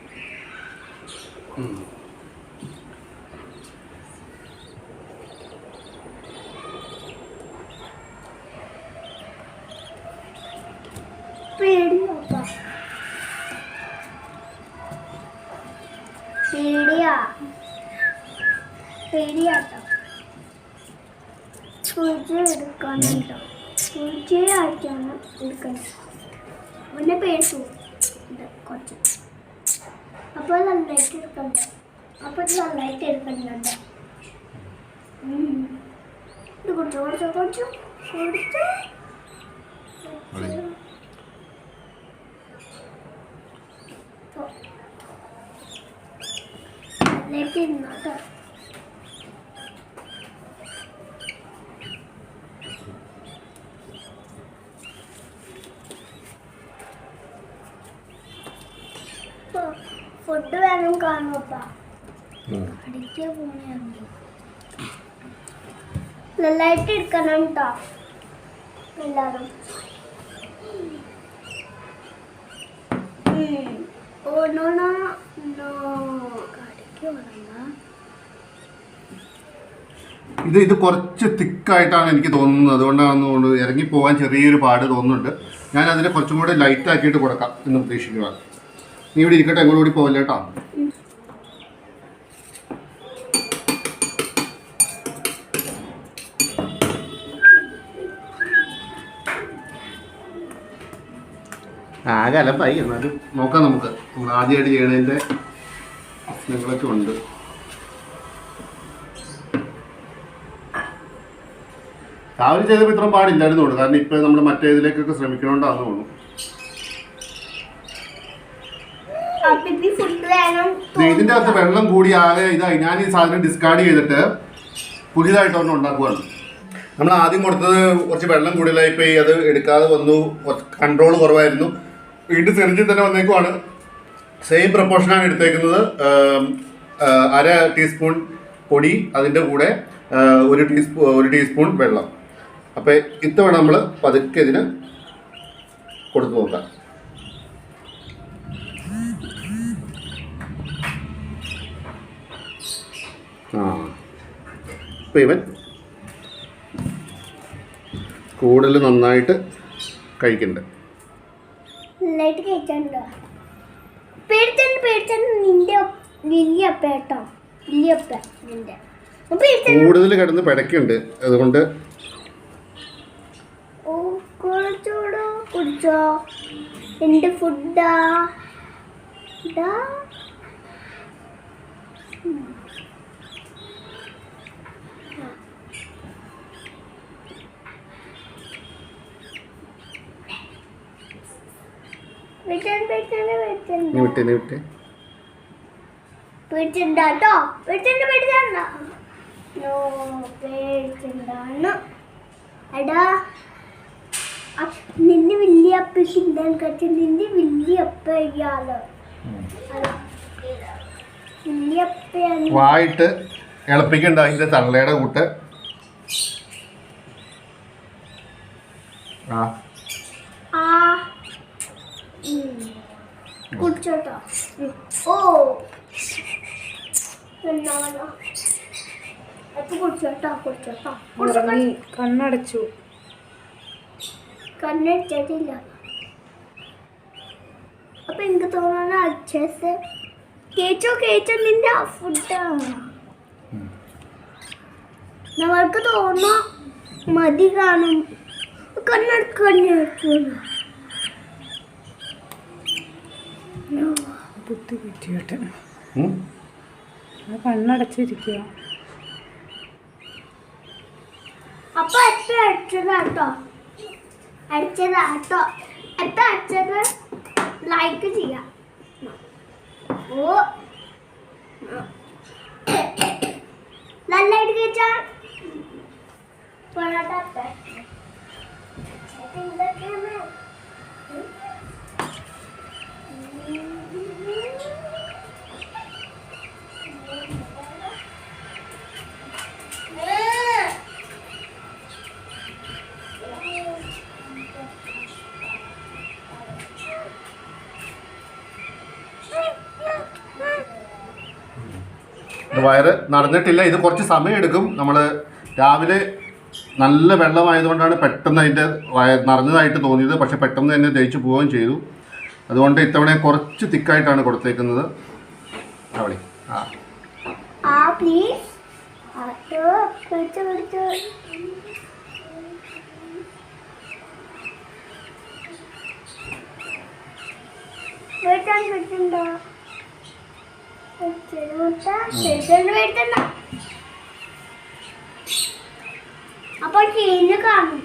അപ്പോൾ നന്നായിട്ട് എടുക്കണ്ട. അപ്പോൾ നന്നായിട്ട് എടുക്കുന്നുണ്ട്. ഇത് കുറച്ച് തിന്നോട്ടോ. ഫുഡ് വേണം കാണുമപ്പാ. അടിക്കുക പോണെയാണെങ്കിൽ നന്നായിട്ട് എടുക്കണം കേട്ടോ എല്ലാവരും. ഇത് കുറച്ച് തിക്കായിട്ടാണ് എനിക്ക് തോന്നുന്നത്. അതുകൊണ്ടാണ് ഇറങ്ങിപ്പോകാൻ ചെറിയൊരു പാട് തോന്നുന്നുണ്ട്. ഞാൻ അതിനെ കുറച്ചും കൂടെ ലൈറ്റ് ആക്കിയിട്ട് കൊടുക്കാം എന്ന് പ്രതീക്ഷിക്കുക. നീ ഇവിടെ ഇരിക്കട്ടെ, എങ്ങോട്ട് കൂടി പോവില്ല കേട്ടോ. ആകെ അലമ്പായി. എന്നാലും നോക്കാം നമുക്ക്. നമ്മൾ ആദ്യമായിട്ട് ചെയ്യണതിൻ്റെ പ്രശ്നങ്ങളൊക്കെ ഉണ്ട്. രാവിലെ ചെയ്തപ്പോൾ ഇത്രയും പാടില്ലായിരുന്നു തോന്നുന്നു. കാരണം ഇപ്പം നമ്മൾ മറ്റേ ഇതിലേക്കൊക്കെ ശ്രമിക്കണോണ്ടാന്ന് തോന്നുന്നു. ഇതിൻ്റെ അകത്ത് വെള്ളം കൂടി ആകെ ഇതായി. ഞാൻ ഈ സാധനം ഡിസ്കാർഡ് ചെയ്തിട്ട് പുതിയതായിട്ട് ഒരെണ്ണം ഉണ്ടാക്കുവാണ്. നമ്മൾ ആദ്യം കൊടുത്തത് കുറച്ച് വെള്ളം കൂടുതലായി പോയി, അത് എടുക്കാതെ വന്നു, കൺട്രോൾ കുറവായിരുന്നു. വീണ്ടും സെറിഞ്ചിൽ തന്നെ വന്നേക്കുവാണ്. സെയിം പ്രപ്പോർഷനാണ് എടുത്തേക്കുന്നത്. 1/2 ടീസ്പൂൺ പൊടി, അതിൻ്റെ കൂടെ 1 ടീസ്പൂൺ വെള്ളം. അപ്പോൾ ഇത്തവണ നമ്മൾ പതുക്കെ ഇതിന് കൊടുത്തു നോക്കാം. ഇപ്പം ഇവൻ കൂടുതൽ നന്നായിട്ട് കഴിക്കണ്ടേ. കൂടുതൽ കിടന്ന് പിടക്കുണ്ട്, അതുകൊണ്ട് കുടിച്ചോ. എന്റെ ഫുഡാ നിന്റെ വലിയ അപ്പ ചിന്താൻ കച്ച നിന്റെ വലിയ അപ്പ വലിയ അപ്പയാണ്. വായിട്ട് ഇളപ്പിക്കണ്ട അതിന്റെ തള്ളയുടെ കൂട്ട്. കുടിച്ചോട്ടോ. ഓ കുടിച്ചോട്ടോ. കണ്ണടച്ചു. കണ്ണടിച്ചിട്ടില്ല. അപ്പൊ എനിക്ക് തോന്നുന്നു അച്ഛസ് കേച്ചോ നിന്റെ ഫുഡാണ്. നമ്മൾക്ക് തോന്നുന്നു മതി കാണും. കണ്ണടച്ചു ബുദ്ധി പറ്റിയോട്ടെ. കണ്ണടച്ചിരിക്കുക. അപ്പൊ എത്ര അടിച്ചതാട്ടോ എത്ര അടിച്ചത് ലൈക്ക് ചെയ്യാം. ഓ നല്ലായിട്ട് കഴിച്ചാൽ പൊറോട്ട വയറ് നടന്നിട്ടില്ല. ഇത് കുറച്ച് സമയം എടുക്കും. നമ്മൾ രാവിലെ നല്ല വെള്ളമായതുകൊണ്ടാണ് പെട്ടെന്ന് അതിൻ്റെ നിറഞ്ഞതായിട്ട് തോന്നിയത്. പക്ഷെ പെട്ടെന്ന് തന്നെ ദഹിച്ചു പോവുകയും ചെയ്തു. അതുകൊണ്ട് ഇത്തവണ കുറച്ച് തിക്കായിട്ടാണ് കൊടുത്തേക്കുന്നത്. അവിടെ പ്ലീസ് കിട്ടുണ്ടോ? അപ്പൊ ചീഞ്ഞ് കാണും.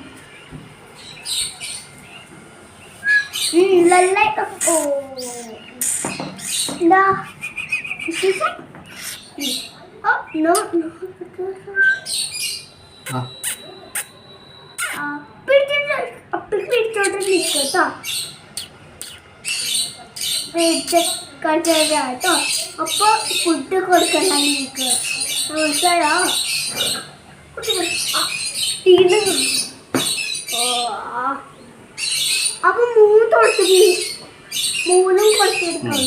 പിടിച്ചോട്ട് നിൽക്കട്ടോ. കേട്ടോ. അപ്പൊ ഫുഡ് കൊടുക്കണ്ട നിങ്ങൾക്ക്. മനസ്സിലായോ? അപ്പൊ 3 തൊട്ട് 3 കൊടുത്തെടുക്കാം.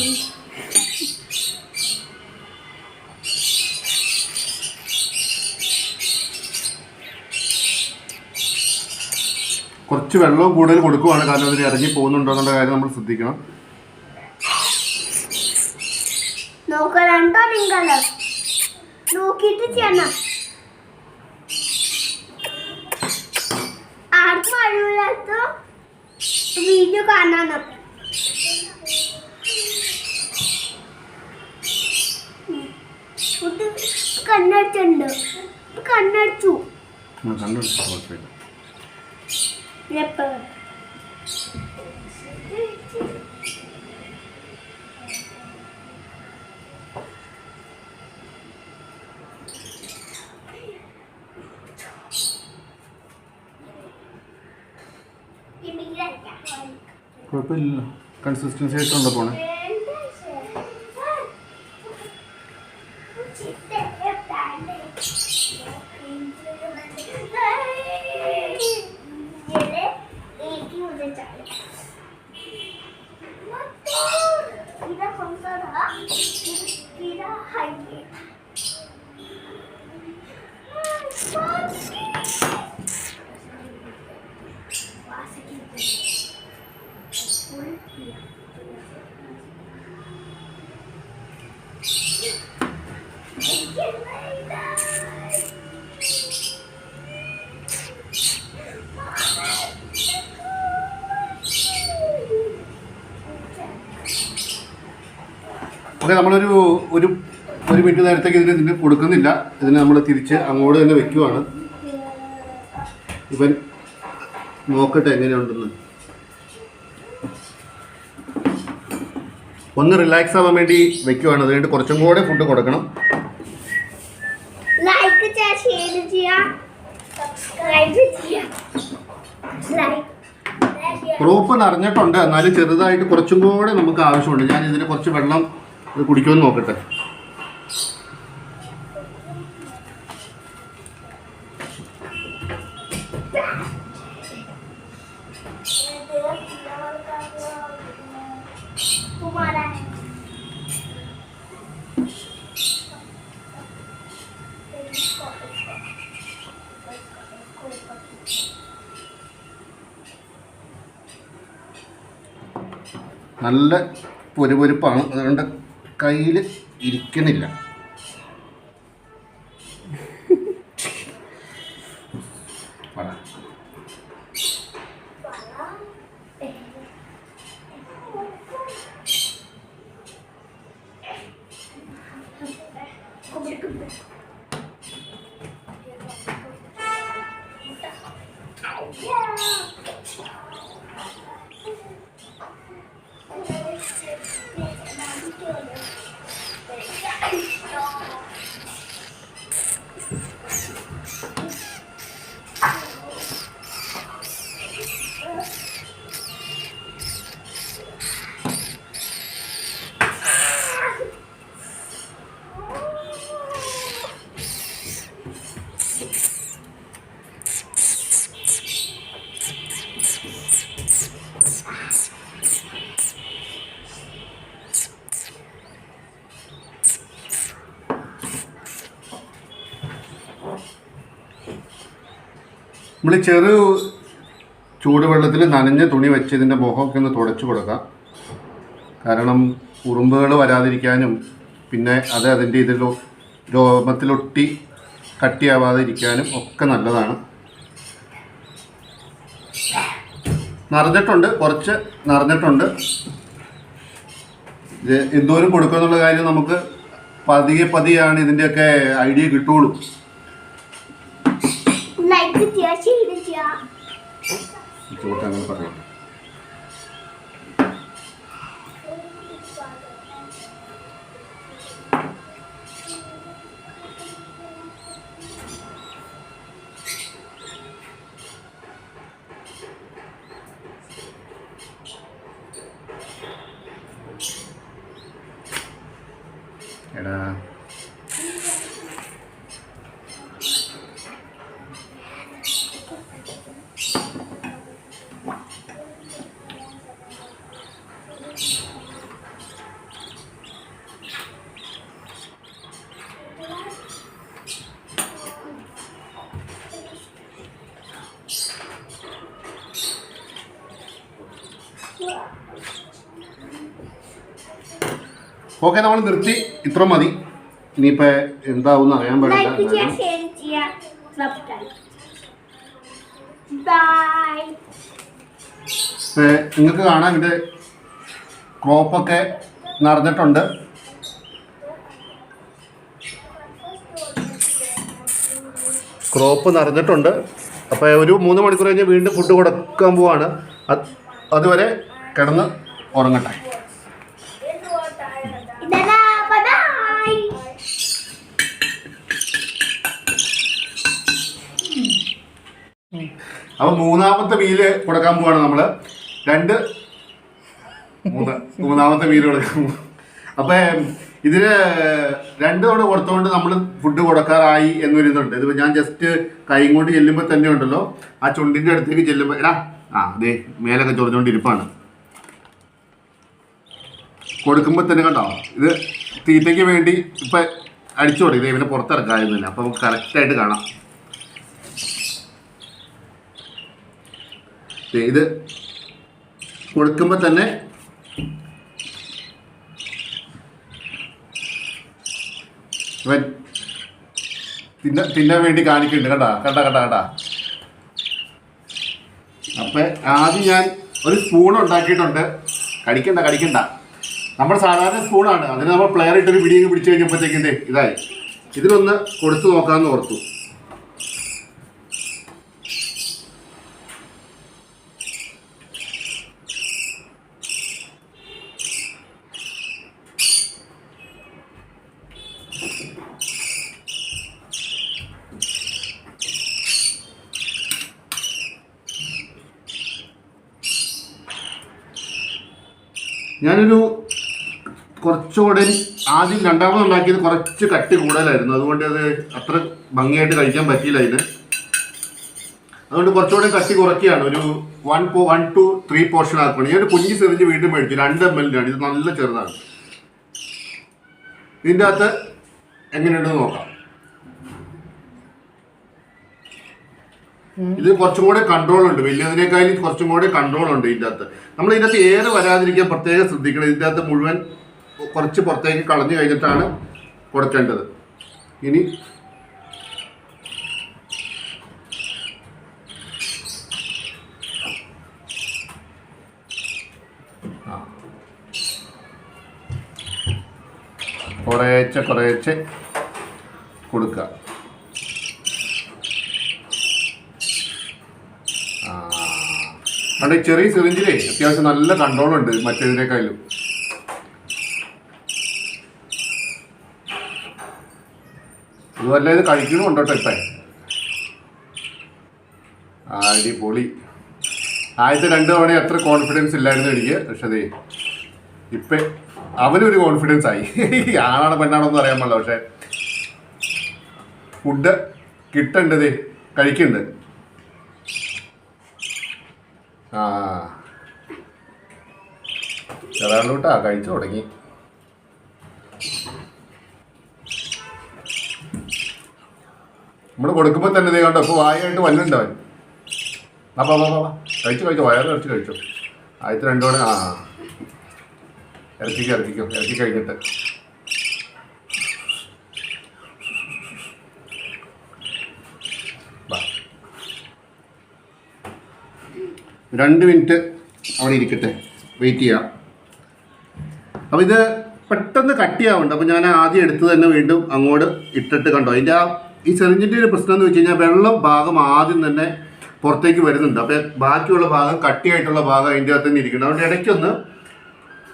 കുറച്ച് വെള്ളവും കൂടുതൽ കൊടുക്കുവാണ്. കാരണം അതിൽ ഇറങ്ങി പോകുന്നുണ്ടോ എന്നുള്ള കാര്യം നമ്മൾ ശ്രദ്ധിക്കണം. നോക്കണോ നിങ്ങൾ നോക്കിയിട്ട് ചെയ്യണം. ആർക്കും അറിയില്ലാത്ത വീഡിയോ കാണാനും. കണ്ണടിച്ചുണ്ട്. കണ്ണടിച്ചു. കണ്ണടിച്ചു. എപ്പോൾ കുഴപ്പമില്ലല്ലോ, കൺസിസ്റ്റൻസി ആയിട്ടുണ്ടോ പോണേ. ഓക്കെ, നമ്മളൊരു ഒരു ഒരു മിനിറ്റ് നേരത്തേക്ക് ഇതിന് കൊടുക്കുന്നില്ല. ഇതിന് നമ്മൾ തിരിച്ച് അങ്ങോട്ട് തന്നെ വെക്കുവാണ്. ഇവൻ നോക്കട്ടെ എങ്ങനെയുണ്ടെന്ന്. ഒന്ന് റിലാക്സ് ആവാൻ വേണ്ടി വെക്കുവാണ്. അതുകൊണ്ട് കുറച്ചും കൂടെ ഫുഡ് കൊടുക്കണം. ലൈക്ക് ചെയ്യുക, ഷെയർ ചെയ്യുക, സബ്സ്ക്രൈബ് ചെയ്യുക. ക്രോപ്പ് നിറഞ്ഞിട്ടുണ്ട്, എന്നാലും ചെറുതായിട്ട് കുറച്ചും കൂടെ നമുക്ക് ആവശ്യമുണ്ട്. ഞാൻ ഇതിന് കുറച്ച് വെള്ളം ഇത് കുടിക്കുമെന്ന് നോക്കട്ടെ. നല്ല പൊരുപൊരുപ്പാണ്, അതുകൊണ്ട് കയ്യിൽ ഇരിക്കുന്നില്ല. നമ്മൾ ചെറു ചൂടുവെള്ളത്തിൽ നനഞ്ഞ തുണി വെച്ച് ഇതിൻ്റെ മുഖമൊക്കെ ഒന്ന് തുടച്ചു കൊടുക്കാം. കാരണം ഉറുമ്പുകൾ വരാതിരിക്കാനും പിന്നെ അത് അതിൻ്റെ ഇതിൽ രോമത്തിലൊട്ടി കട്ടിയാവാതിരിക്കാനും ഒക്കെ നല്ലതാണ്. നിറഞ്ഞിട്ടുണ്ട്, കുറച്ച് നിറഞ്ഞിട്ടുണ്ട്. ഇത് എന്തോരം കൊടുക്കുമെന്നുള്ള കാര്യം നമുക്ക് പതിയെയാണ് ഇതിൻ്റെയൊക്കെ ഐഡിയ കിട്ടുള്ളൂ. ലൈക്ക് ചെയ്യുക, ഷെയർ ചെയ്യുക. അങ്ങനെ പറയാം. എടാ ഓക്കെ, നമ്മൾ നിർത്തി. ഇത്ര മതി. ഇനിയിപ്പോൾ എന്താവും അറിയാൻ ലൈക്ക് ചെയ്യുക, പാടില്ല. ഷെയർ ചെയ്യുക, സബ്സ്ക്രൈബ്. ബൈ. നിങ്ങൾക്ക് കാണാം ഇത് ക്രോപ്പൊക്കെ നിറഞ്ഞിട്ടുണ്ട്. ക്രോപ്പ് നിറഞ്ഞിട്ടുണ്ട്. അപ്പോൾ ഒരു 3 മണിക്കൂർ കഴിഞ്ഞ് വീണ്ടും ഫുഡ് കൊടുക്കാൻ പോവാണ്. അതുവരെ കിടന്ന് ഉറങ്ങട്ടെ. അപ്പോൾ മൂന്നാമത്തെ മീല് കൊടുക്കാൻ പോവാണ് നമ്മൾ. മൂന്നാമത്തെ മീല് കൊടുക്കാൻ. അപ്പം ഇതിന് 2 തവണ കൊടുത്തുകൊണ്ട് നമ്മൾ ഫുഡ് കൊടുക്കാറായി എന്നൊരിതുണ്ട്. ഇതിപ്പോൾ ഞാൻ ജസ്റ്റ് കൈ കൊണ്ട് ചെല്ലുമ്പോൾ തന്നെ ഉണ്ടല്ലോ, ആ ചുണ്ടിൻ്റെ അടുത്തേക്ക് ചെല്ലുമ്പോൾ അതെ മേലൊക്കെ ചൊറിഞ്ഞുകൊണ്ടിരിപ്പാണ്. കൊടുക്കുമ്പോൾ തന്നെ കണ്ടോ, ഇത് തീറ്റയ്ക്ക് വേണ്ടി ഇപ്പം അടിച്ചു കൊടുക്കും. ഇവനെ പുറത്തിറക്കാമായിരുന്നില്ല, അപ്പോൾ നമുക്ക് കറക്റ്റായിട്ട് കാണാം. ഇത് കൊടുക്കുമ്പോൾ തന്നെ ഇവൻ തിന്നാൻ വേണ്ടി കാണിക്കുന്നുണ്ട്. കണ്ടാ. അപ്പം ആദ്യം ഞാൻ ഒരു സ്പൂൺ ഉണ്ടാക്കിയിട്ടുണ്ട്. കടിക്കണ്ട. നമ്മുടെ സാധാരണ സ്പൂണാണ്. അതിന് നമ്മൾ പ്ലെയർ ഇട്ടൊരു പിടിയൊക്കെ പിടിച്ചു കഴിഞ്ഞപ്പോഴത്തേക്കിൻ്റെ ഇതായി. ഇതിലൊന്ന് കൊടുത്തു നോക്കാമെന്ന് ഓർത്തു. ഞാനൊരു കുറച്ചുകൂടെ ആദ്യം രണ്ടാമത് ഉണ്ടാക്കിയത് കുറച്ച് കട്ടി കൂടുതലായിരുന്നു. അതുകൊണ്ട് അത് അത്ര ഭംഗിയായിട്ട് കഴിക്കാൻ പറ്റിയില്ല അതിന്. അതുകൊണ്ട് കുറച്ചുകൂടെ കട്ടി കുറയ്ക്കുകയാണ്. ഒരു 1 to 3 പോർഷൻ ആക്കുകയാണ്. ഞാനൊരു കുഞ്ഞ് സിറിഞ്ച് വീണ്ടും മേടിച്ചു. 2 ml ആണ്. ഇത് നല്ല ചെറുതാണ്. ഇതിൻ്റെ അകത്ത് എങ്ങനെയുണ്ടെന്ന് നോക്കാം. ഇത് കുറച്ചും കൂടെ കൺട്രോൾ ഉണ്ട്. വലിയതിനേക്കാളും കുറച്ചും കൂടെ കൺട്രോൾ ഉണ്ട് ഇതിൻ്റെ അകത്ത്. നമ്മൾ ഇതിൻ്റെ അകത്ത് എയർ വരാതിരിക്കാൻ പ്രത്യേകം ശ്രദ്ധിക്കണം. ഇതിൻ്റെ അകത്ത് മുഴുവൻ കുറച്ച് പുറത്തേക്ക് കളഞ്ഞു കഴിഞ്ഞിട്ടാണ് കൊടുക്കേണ്ടത്. ഇനി കുറേശ്ശെ കൊടുക്കുക. അവിടെ ചെറിയ സിറിഞ്ചിലേ അത്യാവശ്യം നല്ല കൺട്രോൾ ഉണ്ട് മറ്റേതിനേക്കാളും. ഇതുവല്ല ഇത് കഴിക്കണമുണ്ടോ ഇപ്പം. അടിപൊളി. ആദ്യത്തെ 2 തവണ അത്ര കോൺഫിഡൻസ് ഇല്ലായിരുന്നു എനിക്ക്. പക്ഷെ അതെ ഇപ്പം അവനൊരു കോൺഫിഡൻസ് ആയി. ആണാണോ പെണ്ണാണോ എന്ന് അറിയാൻ പാടില്ല. പക്ഷെ ഫുഡ് കിട്ടേണ്ടത് കഴിക്കുന്നുണ്ട്. ചെറാളൂട്ടാ കഴിച്ചു തുടങ്ങി. നമ്മൾ കൊടുക്കുമ്പോൾ തന്നെ ഇതേ കണ്ടോ, ഇപ്പോൾ വായായിട്ട് വല്ലുണ്ടവൻ. കഴിച്ചു വയറ് നിറച്ച് കഴിച്ചു. ആദ്യത്തെ 2 തവണ ഇറക്കി കഴിഞ്ഞിട്ട് വാ 2 മിനിറ്റ് അവിടെ ഇരിക്കട്ടെ, വെയിറ്റ് ചെയ്യാം. അപ്പോൾ ഇത് പെട്ടെന്ന് കട്ടിയാവുന്നുണ്ട്. അപ്പോൾ ഞാൻ ആദ്യം എടുത്ത് തന്നെ വീണ്ടും അങ്ങോട്ട് ഇട്ടിട്ട് കണ്ടോ. അതിൻ്റെ ഈ സെറിഞ്ചിൻ്റെ ഒരു പ്രശ്നം എന്ന് വെച്ച് കഴിഞ്ഞാൽ വെള്ളം ഭാഗം ആദ്യം തന്നെ പുറത്തേക്ക് വരുന്നുണ്ട്. അപ്പോൾ ബാക്കിയുള്ള ഭാഗം കട്ടിയായിട്ടുള്ള ഭാഗം അതിൻ്റെ അകത്ത് തന്നെ ഇരിക്കണം. അതുകൊണ്ട് ഇടയ്ക്കൊന്ന്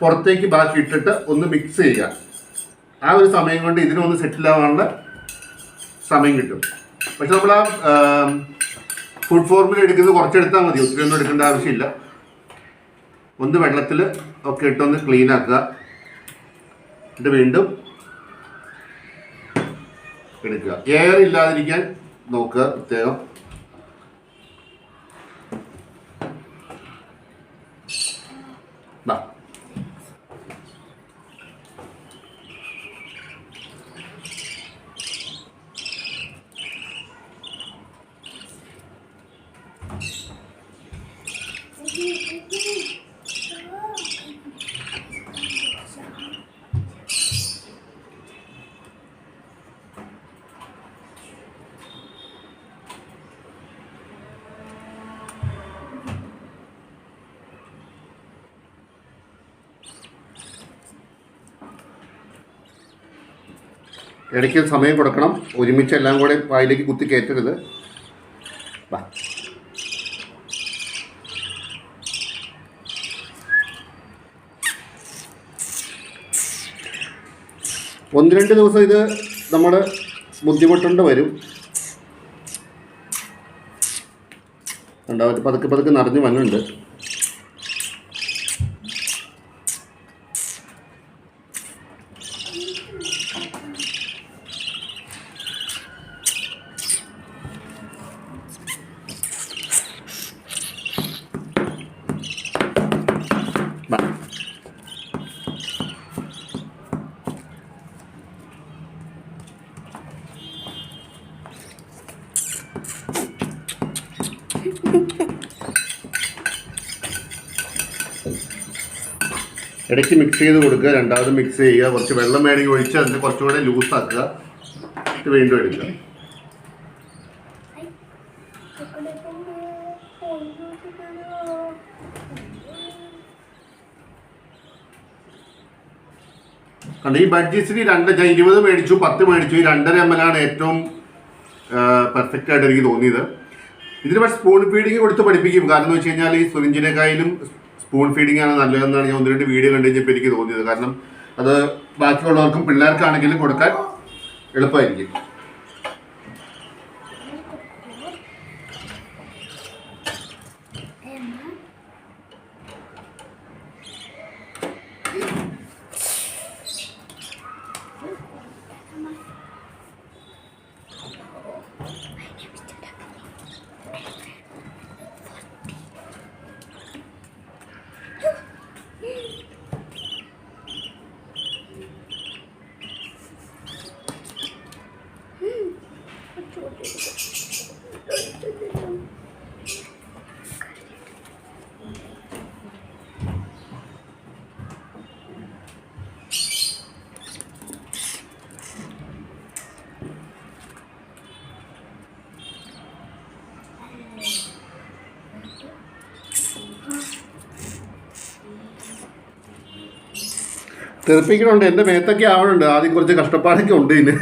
പുറത്തേക്ക് ബാക്കി ഇട്ടിട്ട് ഒന്ന് മിക്സ് ചെയ്യുക. ആ ഒരു സമയം കൊണ്ട് ഇതിനൊന്ന് സെറ്റിലാവാനുള്ള സമയം കിട്ടും. പക്ഷെ നമ്മൾ ഫുഡ് ഫോർമുല എടുക്കുന്നത് കുറച്ചെടുത്താൽ മതി, ഒത്തിരി ഒന്നും എടുക്കേണ്ട ആവശ്യമില്ല. ഒന്ന് വെള്ളത്തിൽ ഒക്കെ ഇട്ടൊന്ന് ക്ലീൻ ആക്കുക. എന്നിട്ട് വീണ്ടും എടുക്കുക. എയർ ഇല്ലാതിരിക്കാൻ നോക്കുക പ്രത്യേകം. ഇടയ്ക്ക് സമയം കൊടുക്കണം. ഒരുമിച്ച് എല്ലാം കൂടെ വായിലേക്ക് കുത്തി കയറ്റരുത്. വാ. ഒന്ന് രണ്ട് ദിവസം ഇത് നമ്മൾ ബുദ്ധിമുട്ടുണ്ട് വരും. ഉണ്ടാവും പതുക്കെ പതുക്കെ നിറഞ്ഞ് വന്നുണ്ട്. ഇടയ്ക്ക് മിക്സ് ചെയ്ത് കൊടുക്കുക, രണ്ടാമത് മിക്സ് ചെയ്യുക, കുറച്ച് വെള്ളം വേണമെങ്കിൽ ഒഴിച്ച് അതിന് കുറച്ചുകൂടെ ലൂസാക്കുക, ഇത് വീണ്ടും എടുക്കുക. കണ്ട ഈ ബഡ്ജീസിന് 20 മേടിച്ചു, 10 മേടിച്ചു. ഈ 2.5 ml ഏറ്റവും പെർഫെക്റ്റ് ആയിട്ട് എനിക്ക് തോന്നിയത്. ഇതിന് പക്ഷേ സ്പൂൺ ഫീഡിങ് കൊടുത്ത് പഠിപ്പിക്കും. കാരണം എന്ന് വെച്ച് കഴിഞ്ഞാൽ ഈ സുരിഞ്ചിനെക്കായാലും സ്പൂൺ ഫീഡിംഗ് ആണ് നല്ലതെന്നാണ് ഞാൻ 1-2 വീഡിയോ കണ്ടു കഴിഞ്ഞപ്പോൾ എനിക്ക് തോന്നിയത്. കാരണം അത് ബാക്കിയുള്ളവർക്കും പിള്ളേർക്കാണെങ്കിലും കൊടുക്കാൻ എളുപ്പമായിരിക്കും. തെറിപ്പിക്കണുണ്ട്, എൻ്റെ മേത്തൊക്കെ ആവണുണ്ട്. ആദ്യം കുറച്ച് കഷ്ടപ്പാടൊക്കെ ഉണ്ട് ഇതിന്.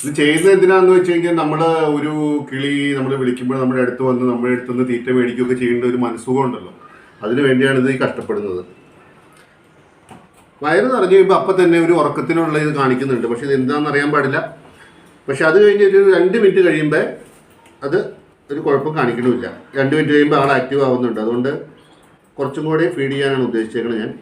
ഇത് ചെയ്യുന്നത് എന്തിനാന്ന് വെച്ച് കഴിഞ്ഞാൽ നമ്മൾ ഒരു കിളി നമ്മൾ വിളിക്കുമ്പോൾ നമ്മുടെ അടുത്ത് വന്ന് നമ്മുടെ അടുത്തുനിന്ന് തീറ്റ മേടിക്കുകയൊക്കെ ചെയ്യേണ്ട ഒരു മനസ്സുഖം ഉണ്ടല്ലോ, അതിനു വേണ്ടിയാണ് ഇത് കഷ്ടപ്പെടുന്നത്. വയറ് നിറഞ്ഞു കഴിയുമ്പോൾ അപ്പം തന്നെ ഒരു ഉറക്കത്തിനുള്ള ഇത് കാണിക്കുന്നുണ്ട്. പക്ഷെ ഇത് എന്താണെന്ന് അറിയാൻ പാടില്ല. പക്ഷെ അത് കഴിഞ്ഞ് ഒരു 2 മിനിറ്റ് കഴിയുമ്പോൾ അത് ഒരു കുഴപ്പം കാണിക്കണമില്ല. 2 മിനിറ്റ് കഴിയുമ്പോൾ ആൾ ആക്റ്റീവ് ആവുന്നുണ്ട്. അതുകൊണ്ട് കുറച്ചും കൂടി ഫീഡ് ചെയ്യാനാണ് ഉദ്ദേശിച്ചേക്കുന്നത് ഞാൻ.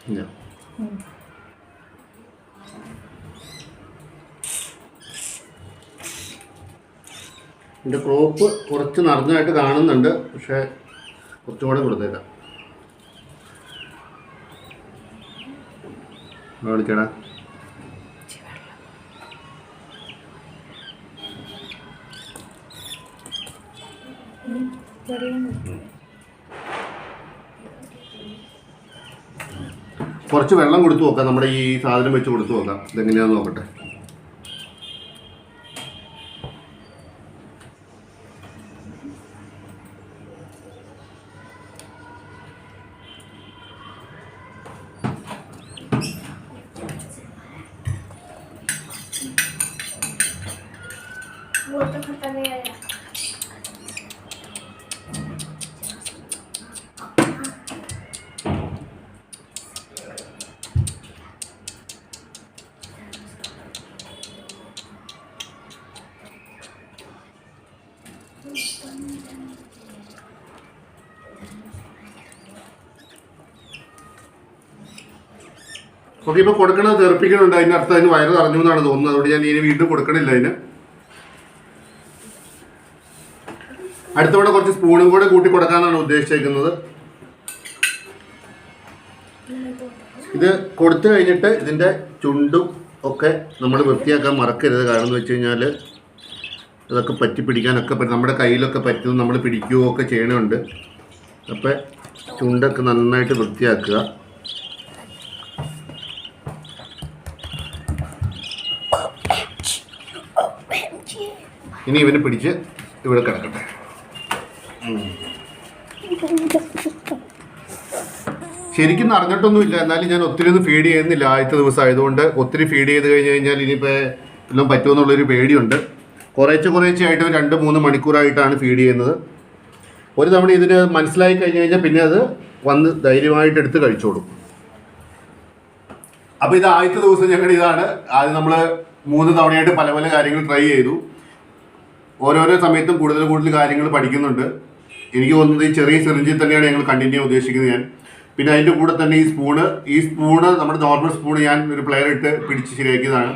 ഇല്ല. എൻ്റെ ക്രോപ്പ് കുറച്ച് നിറഞ്ഞായിട്ട് കാണുന്നുണ്ട്. പക്ഷേ കുറച്ചും കൂടെ കൊടുത്തേക്കാം. കാണിക്കടാ. കുറച്ച് വെള്ളം കൊടുത്തു നോക്കാം. നമ്മുടെ ഈ സാധനം വെച്ച് കൊടുത്തു നോക്കാം ഇതെങ്ങനെയാണെന്ന് നോക്കട്ടെ. ഓക്കെ, ഇപ്പോൾ കൊടുക്കണത് തെറിപ്പിക്കണുണ്ട്. അതിൻ്റെ അർത്ഥം അതിന് വയറ് നിറഞ്ഞു എന്നാണ് തോന്നുന്നത്. അതുകൊണ്ട് ഞാൻ ഇനി വീണ്ടും കൊടുക്കണില്ല അതിന്. അടുത്തവിടെ കുറച്ച് സ്പൂണും കൂടെ കൂട്ടി കൊടുക്കാനാണ് ഉദ്ദേശിച്ചിരിക്കുന്നത്. ഇത് കൊടുത്തു കഴിഞ്ഞിട്ട് ഇതിൻ്റെ ചുണ്ടും ഒക്കെ നമ്മൾ വൃത്തിയാക്കാൻ മറക്കരുത്. കാരണം എന്ന് വെച്ച് കഴിഞ്ഞാൽ ഇതൊക്കെ പറ്റി പിടിക്കാനൊക്കെ പറ്റും. നമ്മുടെ കയ്യിലൊക്കെ പറ്റും, നമ്മൾ പിടിക്കുകയോ ഒക്കെ ചെയ്യണമുണ്ട്. അപ്പോൾ ചുണ്ടൊക്കെ നന്നായിട്ട് വൃത്തിയാക്കുക. ഇനി ഇവനെ പിടിച്ച് ഇവിടെ കിടക്കട്ടെ. ശരിക്കും അറിഞ്ഞിട്ടൊന്നുമില്ല, എന്നാലും ഞാൻ ഒത്തിരി ഒന്നും ഫീഡ് ചെയ്യുന്നില്ല. ആദ്യത്തെ ദിവസം ആയതുകൊണ്ട് ഒത്തിരി ഫീഡ് ചെയ്ത് കഴിഞ്ഞ് കഴിഞ്ഞാൽ ഇനിയിപ്പോൾ എല്ലാം പറ്റുമെന്നുള്ളൊരു പേടിയുണ്ട്. കുറേശ്ശെയായിട്ട് 2-3 മണിക്കൂറായിട്ടാണ് ഫീഡ് ചെയ്യുന്നത്. ഒരു തവണ ഇതിന് മനസ്സിലായി കഴിഞ്ഞ് കഴിഞ്ഞാൽ പിന്നെ അത് വന്ന് ധൈര്യമായിട്ട് എടുത്ത് കഴിച്ചോളും. അപ്പോൾ ഇത് ആദ്യത്തെ ദിവസം ഞങ്ങളുടെ ഇതാണ്. ആദ്യം നമ്മൾ 3 തവണയായിട്ട് പല പല കാര്യങ്ങൾ ട്രൈ ചെയ്തു. ഓരോരോ സമയത്തും കൂടുതൽ കാര്യങ്ങൾ പഠിക്കുന്നുണ്ട്. എനിക്ക് തോന്നുന്നത് ഈ ചെറിയ സിറിഞ്ചിൽ തന്നെയാണ് ഞങ്ങൾ കണ്ടിന്യൂ ഉദ്ദേശിക്കുന്നത് ഞാൻ. പിന്നെ അതിൻ്റെ കൂടെ തന്നെ ഈ സ്പൂണ് നമ്മുടെ നോർമൽ സ്പൂണ് ഞാൻ ഒരു പ്ലെയർ ഇട്ട് പിടിച്ച് ശരിയാക്കിയതാണ്.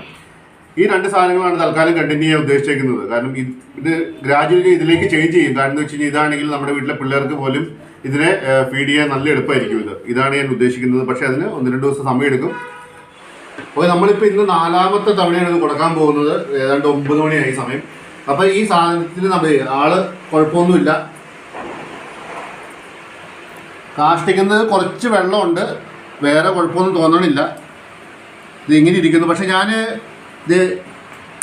ഈ 2 സാധനങ്ങളാണ് തൽക്കാലം കണ്ടിന്യൂ ചെയ്യാൻ ഉദ്ദേശിച്ചിരിക്കുന്നത്. കാരണം ഇത് ഗ്രാജുവലി ഇതിലേക്ക് ചേഞ്ച് ചെയ്യും. കാരണം എന്ന് വെച്ച് കഴിഞ്ഞാൽ ഇതാണെങ്കിൽ നമ്മുടെ വീട്ടിലെ പിള്ളേർക്ക് പോലും ഇതിനെ ഫീഡ് ചെയ്യാൻ നല്ല എളുപ്പമായിരിക്കും. ഇതാണ് ഞാൻ ഉദ്ദേശിക്കുന്നത്. പക്ഷേ അതിന് 1-2 ദിവസം സമയമെടുക്കും. അപ്പോൾ നമ്മളിപ്പോൾ ഇന്ന് 4ാമത്തെ തവണയാണ് ഇത് കൊടുക്കാൻ പോകുന്നത്. ഏതാണ്ട് 9 മണിയായി സമയം. അപ്പോൾ ഈ സാധനത്തിന് ആള് കുഴപ്പമൊന്നുമില്ല. കാഷ്ടിക്കുന്നത് കുറച്ച് വെള്ളമുണ്ട്, വേറെ കുഴപ്പമൊന്നും തോന്നണില്ല. ഇത് ഇങ്ങനെ ഇരിക്കുന്നു. പക്ഷെ ഞാൻ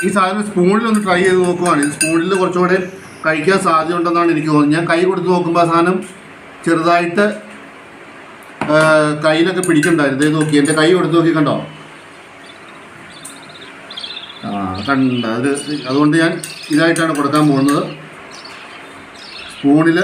ഈ സാധനം സ്പൂണിലൊന്ന് ട്രൈ ചെയ്ത് നോക്കുവാണ്. ഈ സ്പൂണിൽ കുറച്ചുകൂടെ കഴിക്കാൻ സാധ്യതയുണ്ടെന്നാണ് എനിക്ക് തോന്നുന്നത്. ഞാൻ കൈ കൊടുത്ത് നോക്കുമ്പോൾ ആ സാധനം ചെറുതായിട്ട് കയ്യിലൊക്കെ പിടിക്കണ്ടായിരുന്നു. ഇത് നോക്കി, എൻ്റെ കൈ കൊടുത്ത് നോക്കി, കണ്ടോ? കണ്ട അതുകൊണ്ട് ഞാൻ ഇതായിട്ടാണ് കൊടുക്കാൻ പോകുന്നത്. സ്പൂണിൽ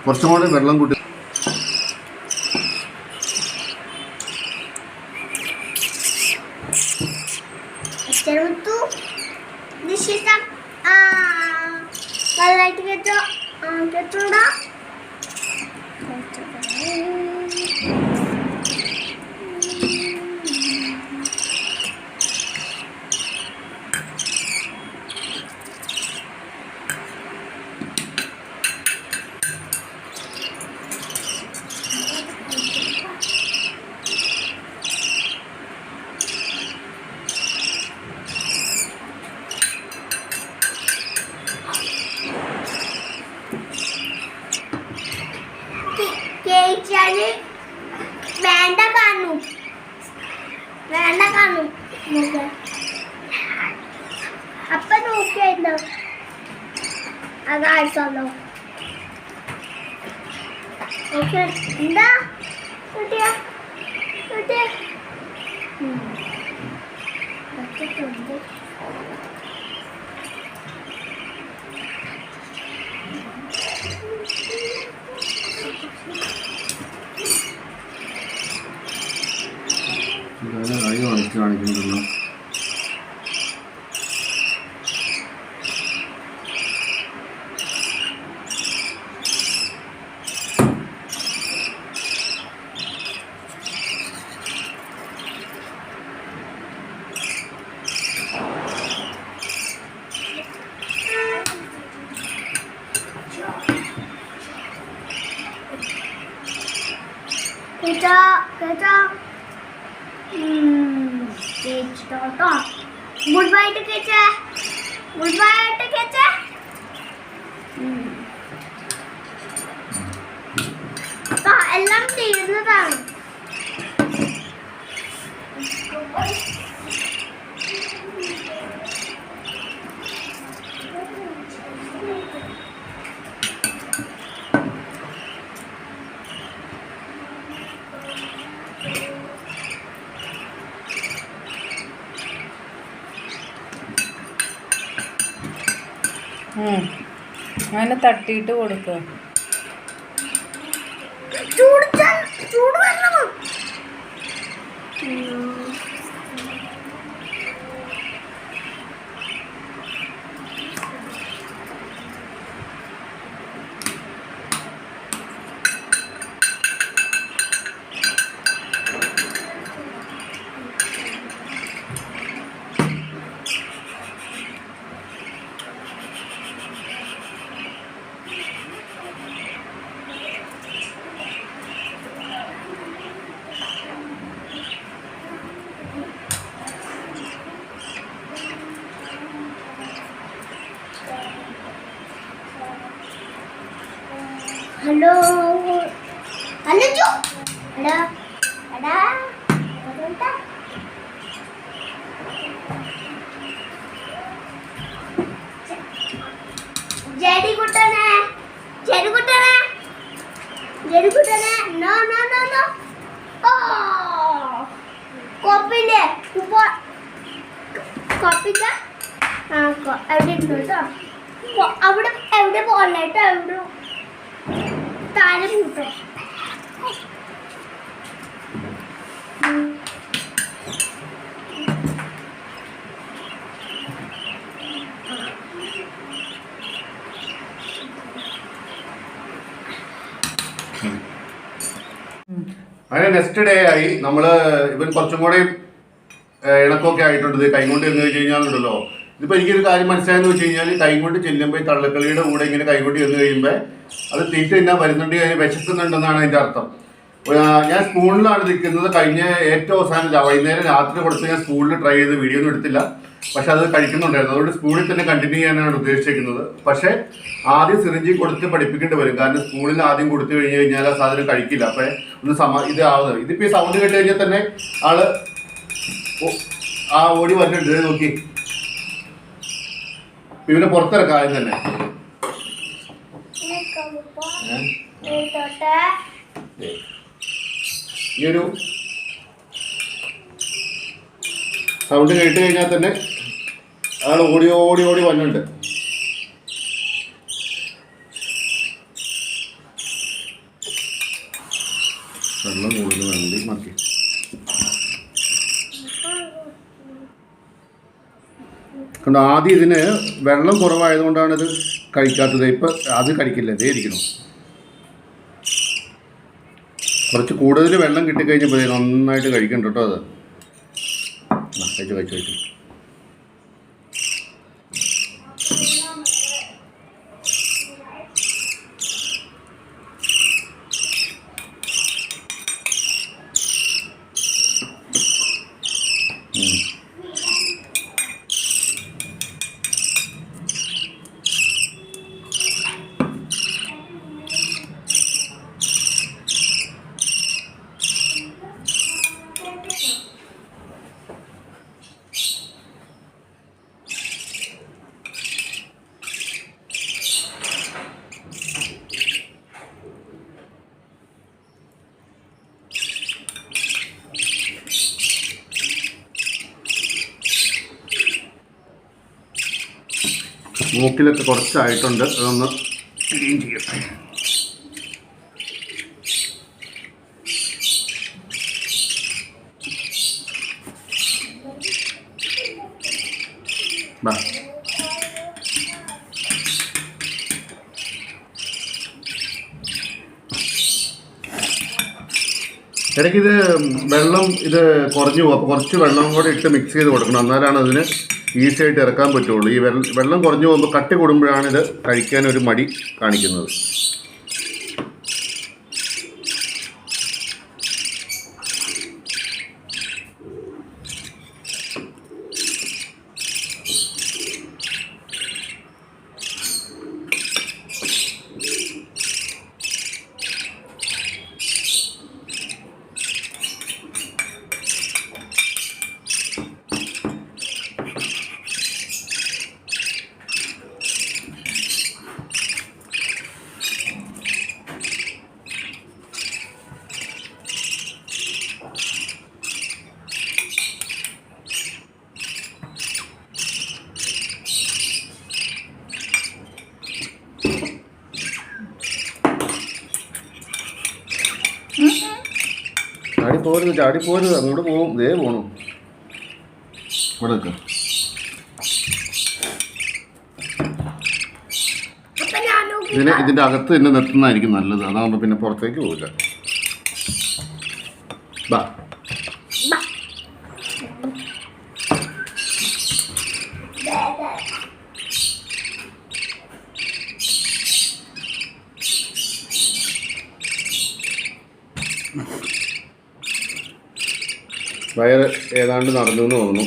കുറച്ചും കൂടെ വെള്ളം കൂട്ടി വേണ്ട കാണും. അപ്പൊ നോക്കിയായിരുന്നോ അതാഴ്ചല്ലോ. ഓക്കെ, എന്താ കുട്ടിയാ കുട്ടിയാ പറ്റിട്ടുണ്ട്. കൈ കാണിക്കുന്നുണ്ടല്ലോ. ഗുഡ് ബൈ ടു കേച്ച, ഗുഡ് ബൈ ടു കേച്ച. എല്ലാം തീർന്നതാണ്. അങ്ങനെ തട്ടിയിട്ട് കൊടുക്കുക. ചൂട് വെള്ളം ഹലോ ഹലോ എടാ എടാ അതുകൊണ്ടാ ജെടികുട്ടനെ ജെടികുട്ടനെ ജെടികുട്ടനെ നോ നോ നോ നോ ഓ കോപ്പിന്റെ കോപ്പിക്ക എവിടെ ഉണ്ട് കേട്ടോ അവിടെ എവിടെ പോകണേട്ടോ എവിടെ താഴെ കൂട്ടോ അങ്ങനെ നെക്സ്റ്റ് ഡേ ആയി നമ്മള് ഇവൻ കുറച്ചും കൂടെ ഇണക്കമൊക്കെ ആയിട്ടുണ്ട് ഇത് കൈകൊണ്ട് എന്ന് വെച്ച് കഴിഞ്ഞാലുണ്ടല്ലോ. ഇതിപ്പോൾ എനിക്കൊരു കാര്യം മനസ്സിലായെന്ന് വെച്ച് കഴിഞ്ഞാൽ കൈകൊണ്ട് ചെല്ലുമ്പോൾ ഈ തള്ളക്കളിയുടെ കൂടെ ഇങ്ങനെ കൈകൊണ്ട് ചെന്ന് കഴിയുമ്പോൾ അത് തീറ്റ തന്നെ വരുന്നുണ്ട്, അതിന് വിശക്കുന്നുണ്ടെന്നാണ് അതിൻ്റെ അർത്ഥം. ഞാൻ സ്പൂണിലാണ് നിൽക്കുന്നത്. കഴിഞ്ഞ ഏറ്റവും അവസാനം വൈകുന്നേരം രാത്രി കൊടുത്ത് ഞാൻ സ്പൂണിൽ ട്രൈ ചെയ്ത് വീഡിയോ ഒന്നും എടുത്തില്ല, പക്ഷെ അത് കഴിക്കുന്നുണ്ടായിരുന്നു. അതുകൊണ്ട് സ്പൂണിൽ തന്നെ കണ്ടിന്യൂ ചെയ്യാനാണ് ഉദ്ദേശിക്കുന്നത്. പക്ഷേ ആദ്യം സിറിഞ്ചിൽ കൊടുത്ത് പഠിപ്പിക്കേണ്ടി വരും, കാരണം സ്പൂണിൽ ആദ്യം കൊടുത്തു കഴിഞ്ഞ് കഴിഞ്ഞാൽ ആ സാധനം കഴിക്കില്ല. അപ്പോൾ ഒന്ന് ഇതാവുന്നത് ഇതിപ്പോൾ ഈ സൗണ്ട് കേട്ട് കഴിഞ്ഞാൽ തന്നെ ആള് ആ ഓടി വന്നിട്ടുണ്ട്. നോക്കി ഇവനെ പുറത്തിറക്കാം ആദ്യം തന്നെ. ഈ ഒരു സൗണ്ട് കേട്ട് കഴിഞ്ഞാൽ തന്നെ ആൾ ഓടി ഓടി ഓടി വന്നിട്ടുണ്ട്. വെള്ളം കൂടുതൽ വേണ്ടി മതി. കണ്ടോ, ആദ്യം ഇതിന് വെള്ളം കുറവായതുകൊണ്ടാണ് ഇത് കഴിക്കാത്തത്. ഇപ്പം അത് കഴിക്കില്ല, ഇതേ ഇരിക്കണം. കുറച്ച് കൂടുതൽ വെള്ളം കിട്ടിക്കഴിഞ്ഞപ്പോൾ നന്നായിട്ട് കഴിക്കണ്ട കേട്ടോ. അത് കഴിച്ചു കഴിച്ചു കഴിച്ചു. മൂക്കിലൊക്കെ കുറച്ചായിട്ടുണ്ട്, അതൊന്ന് ക്ലീൻ ചെയ്യട്ടെ. ബാ ഇടയ്ക്കിത് വെള്ളം ഇത് കുറഞ്ഞു പോകും. അപ്പോൾ കുറച്ച് വെള്ളം കൂടെ ഇട്ട് മിക്സ് ചെയ്ത് കൊടുക്കണം, എന്നാലാണ് അതിന് ഈസി ആയിട്ട് ഇറക്കാൻ പറ്റുള്ളൂ. ഈ വെള്ളം കുറഞ്ഞു പോകുമ്പോൾ കട്ടി കൂടുമ്പോഴാണ് ഇത് കഴിക്കാനൊരു മടി കാണിക്കുന്നത്. ചാടിപ്പോരുത് അങ്ങോട്ട് പോകും. ദേ പോണു ഇവിടെ നിൽക്കാം. ഇതിൻ്റെ അകത്ത് തന്നെ നിർത്തുന്നതായിരിക്കും നല്ലത്, അതാകുമ്പോൾ പിന്നെ പുറത്തേക്ക് പോകില്ല. ബാ വയറ് ഏതാണ്ട് നടന്നു എന്ന് തോന്നുന്നു.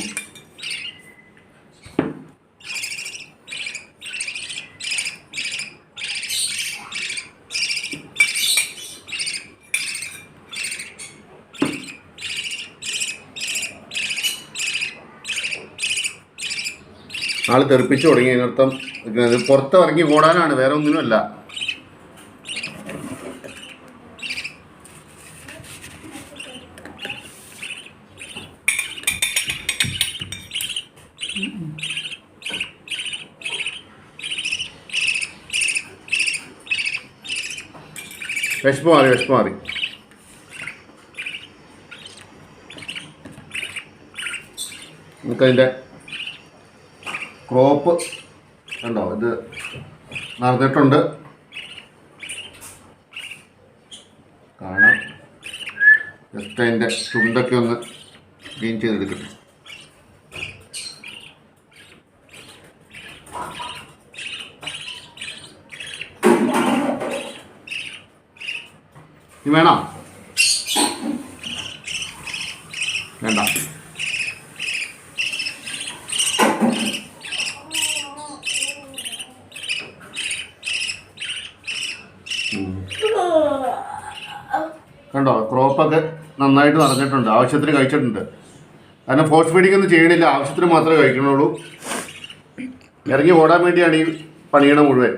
ആൾ തെറിപ്പിച്ച് തുടങ്ങി. അതിനർത്ഥം ഇത് പുറത്ത് ഇറങ്ങി ഓടാനാണ്, വേറെ ഒന്നിനുമല്ല. വിശപ്പ് മാറി. നമുക്കതിൻ്റെ ക്രോപ്പ് കണ്ടോ, ഇത് നടന്നിട്ടുണ്ട് കാണാം. ജസ്റ്റ് അതിൻ്റെ ചുണ്ടൊക്കെ ഒന്ന് ക്ലീൻ ചെയ്തെടുക്കട്ടെ. ഇത് വേണോ? വേണ്ട. കണ്ടോ, ക്രോപ്പൊക്കെ നന്നായിട്ട് നിറഞ്ഞിട്ടുണ്ട്, ആവശ്യത്തിന് കഴിച്ചിട്ടുണ്ട്. കാരണം ഫോഴ്സ് ഫീഡിങ് ഒന്നും ചെയ്യണില്ല, ആവശ്യത്തിന് മാത്രമേ കഴിക്കണുള്ളൂ. ഇറങ്ങി ഓടാൻ വേണ്ടിയാണ് ഈ പണിയണ മുഴുവൻ.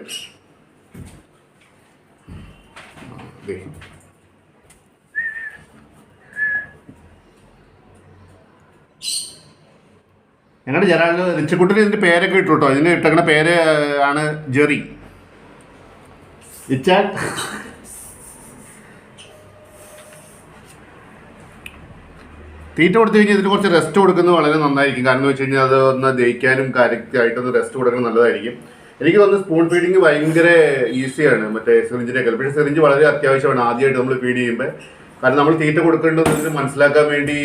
ഞങ്ങളുടെ ജനാലിന് റിച്ചക്കുട്ടിന് ഇതിൻ്റെ പേരൊക്കെ ഇട്ടു കേട്ടോ. ഇതിന് ഇട്ടേക്കണ പേര് ആണ് ജെറി. ഇച്ചാൻ തീറ്റ കൊടുത്തു കഴിഞ്ഞാൽ ഇതിന് കുറച്ച് റെസ്റ്റ് കൊടുക്കുന്നത് വളരെ നന്നായിരിക്കും. കാരണം എന്ന് വെച്ച് കഴിഞ്ഞാൽ അത് ഒന്ന് ദഹിക്കാനും കറക്റ്റായിട്ടൊന്ന് റെസ്റ്റ് കൊടുക്കുന്നത് നല്ലതായിരിക്കും. എനിക്ക് തോന്നുന്നു സ്പൂൺ ഫീഡിങ് ഭയങ്കര ഈസിയാണ് മറ്റേ സിറിഞ്ചിനേക്കാൾ. പക്ഷേ സിറിഞ്ച് വളരെ അത്യാവശ്യമാണ് ആദ്യമായിട്ട് നമ്മൾ ഫീഡ് ചെയ്യുമ്പോൾ. കാരണം നമ്മൾ തീറ്റ കൊടുക്കേണ്ടതെന്ന് മനസ്സിലാക്കാൻ വേണ്ടി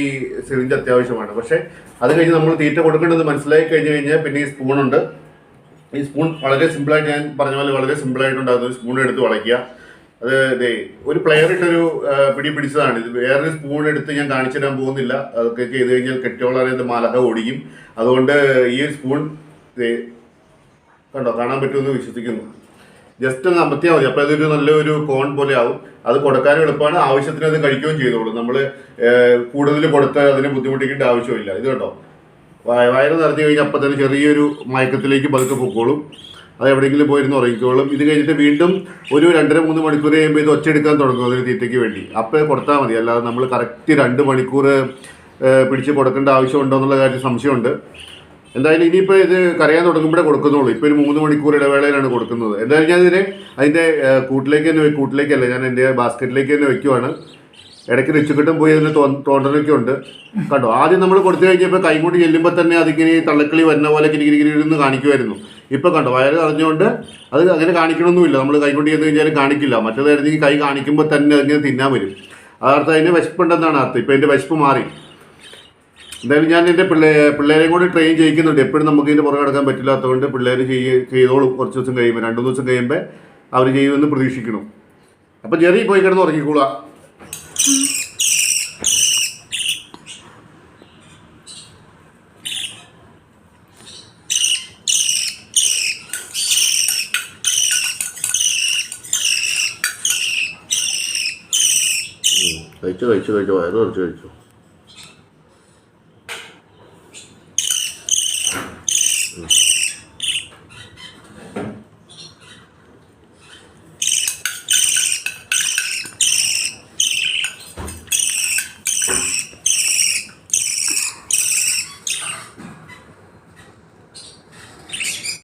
സിറിഞ്ച് അത്യാവശ്യമാണ്. പക്ഷേ അത് കഴിഞ്ഞ് നമ്മൾ തീറ്റ കൊടുക്കേണ്ടത് മനസ്സിലാക്കി കഴിഞ്ഞാൽ പിന്നെ ഈ സ്പൂണുണ്ട്. ഈ സ്പൂൺ വളരെ സിമ്പിളായിട്ട്, ഞാൻ പറഞ്ഞ പോലെ വളരെ സിമ്പിളായിട്ടുണ്ടാകുന്ന ഒരു സ്പൂൺ എടുത്ത് വളയ്ക്കുക. അത് ഒരു പ്ലെയർ ഇട്ടൊരു പിടിച്ചതാണ്. ഇത് വേറൊരു സ്പൂൺ എടുത്ത് ഞാൻ കാണിച്ചു തരാൻ പോകുന്നില്ല. അതൊക്കെ ചെയ്ത് കഴിഞ്ഞാൽ കെട്ടിയോളറിയത് മലഹ ഓടിക്കും. അതുകൊണ്ട് ഈ ഒരു സ്പൂൺ കണ്ടോ, കാണാൻ പറ്റുമെന്ന് വിശ്വസിക്കുന്നു. ജസ്റ്റ് ഒന്ന് അമർത്തിയാൽ മതി. അപ്പോൾ അതൊരു നല്ലൊരു കോൺ പോലെ ആവും. അത് കൊടുക്കാനും എളുപ്പമാണ്, ആവശ്യത്തിന് അത് കഴിക്കുകയും ചെയ്തോളൂ. നമ്മൾ കൂടുതൽ കൊടുത്ത് അതിനെ ബുദ്ധിമുട്ടിക്കേണ്ട ആവശ്യമില്ല. ഇത് കേട്ടോ, വയറ് നിറഞ്ഞു കഴിഞ്ഞാൽ അപ്പം തന്നെ ചെറിയൊരു മയക്കത്തിലേക്ക് പതുക്കെ പൊക്കോളും. അത് എവിടെയെങ്കിലും പോയിരുന്ന് ഉറങ്ങിക്കോളും. ഇത് കഴിഞ്ഞിട്ട് വീണ്ടും ഒരു 2-3 മണിക്കൂർ കഴിയുമ്പോൾ ഇത് ഒച്ചെടുക്കാൻ തുടങ്ങും അതിന് തീറ്റയ്ക്ക് വേണ്ടി. അപ്പോൾ കൊടുത്താൽ മതി. അല്ലാതെ നമ്മൾ കറക്റ്റ് 2 മണിക്കൂർ പിടിച്ച് കൊടുക്കേണ്ട ആവശ്യമുണ്ടോ എന്നുള്ള കാര്യം സംശയമുണ്ട്. എന്തായാലും ഇനിയിപ്പോൾ ഇത് കരയാൻ തുടങ്ങുമ്പോഴേ കൊടുക്കുന്നുള്ളൂ. ഇപ്പോൾ ഒരു 3 മണിക്കൂർ ഇടവേളയിലാണ് കൊടുക്കുന്നത്. എന്തായാലും ഞാൻ ഇതിനെ അതിൻ്റെ കൂട്ടിലേക്കല്ല, ഞാൻ എൻ്റെ ബാസ്ക്കറ്റിലേക്ക് തന്നെ വെക്കുവാണ്. ഇടയ്ക്ക് റിച്ചുക്കിട്ടും പോയി അതിന് തോണ്ടലൊക്കെ ഉണ്ട്. കണ്ടോ, ആദ്യം നമ്മൾ കൊടുത്തു കഴിഞ്ഞപ്പോൾ കൈ കൊണ്ട് ചെല്ലുമ്പോൾ തന്നെ അതിങ്ങനെ തള്ളക്കിളി വരുന്ന പോലെ കിരികിരിന്ന് കാണിക്കുമായിരുന്നു. ഇപ്പോൾ കണ്ടോ, വയറ് അറിഞ്ഞുകൊണ്ട് അത് അങ്ങനെ കാണിക്കണമൊന്നുമില്ല. നമ്മൾ കൈ കൊണ്ട് ചെന്ന് കഴിഞ്ഞാലും കാണിക്കില്ല. മറ്റേതായിരുന്നെങ്കിൽ കൈ കാണിക്കുമ്പോൾ തന്നെ അതിങ്ങനെ തിന്നാൻ വരും. അതർത്ഥം അതിന് വിശപ്പുണ്ടെന്നാണ് അർത്ഥം. ഇപ്പോൾ എൻ്റെ വിശപ്പ് മാറി. എന്തായാലും ഞാൻ എൻ്റെ പിള്ളേരെയും കൂടി ട്രെയിൻ ചെയ്യിക്കുന്നുണ്ട്. എപ്പോഴും നമുക്ക് ഇതിൻ്റെ പുറകെ കിടക്കാൻ പറ്റില്ലാത്തതുകൊണ്ട് പിള്ളേർ ചെയ്തോളും. കുറച്ച് ദിവസം കഴിയുമ്പോൾ 2-3 ദിവസം കഴിയുമ്പോൾ അവർ ചെയ്യുമെന്ന് പ്രതീക്ഷിക്കണം. അപ്പോൾ ജെറി പോയി കിടന്ന് ഉറങ്ങിക്കൂടാ. കഴിച്ചു വയറ് കുറച്ച് കഴിച്ചു.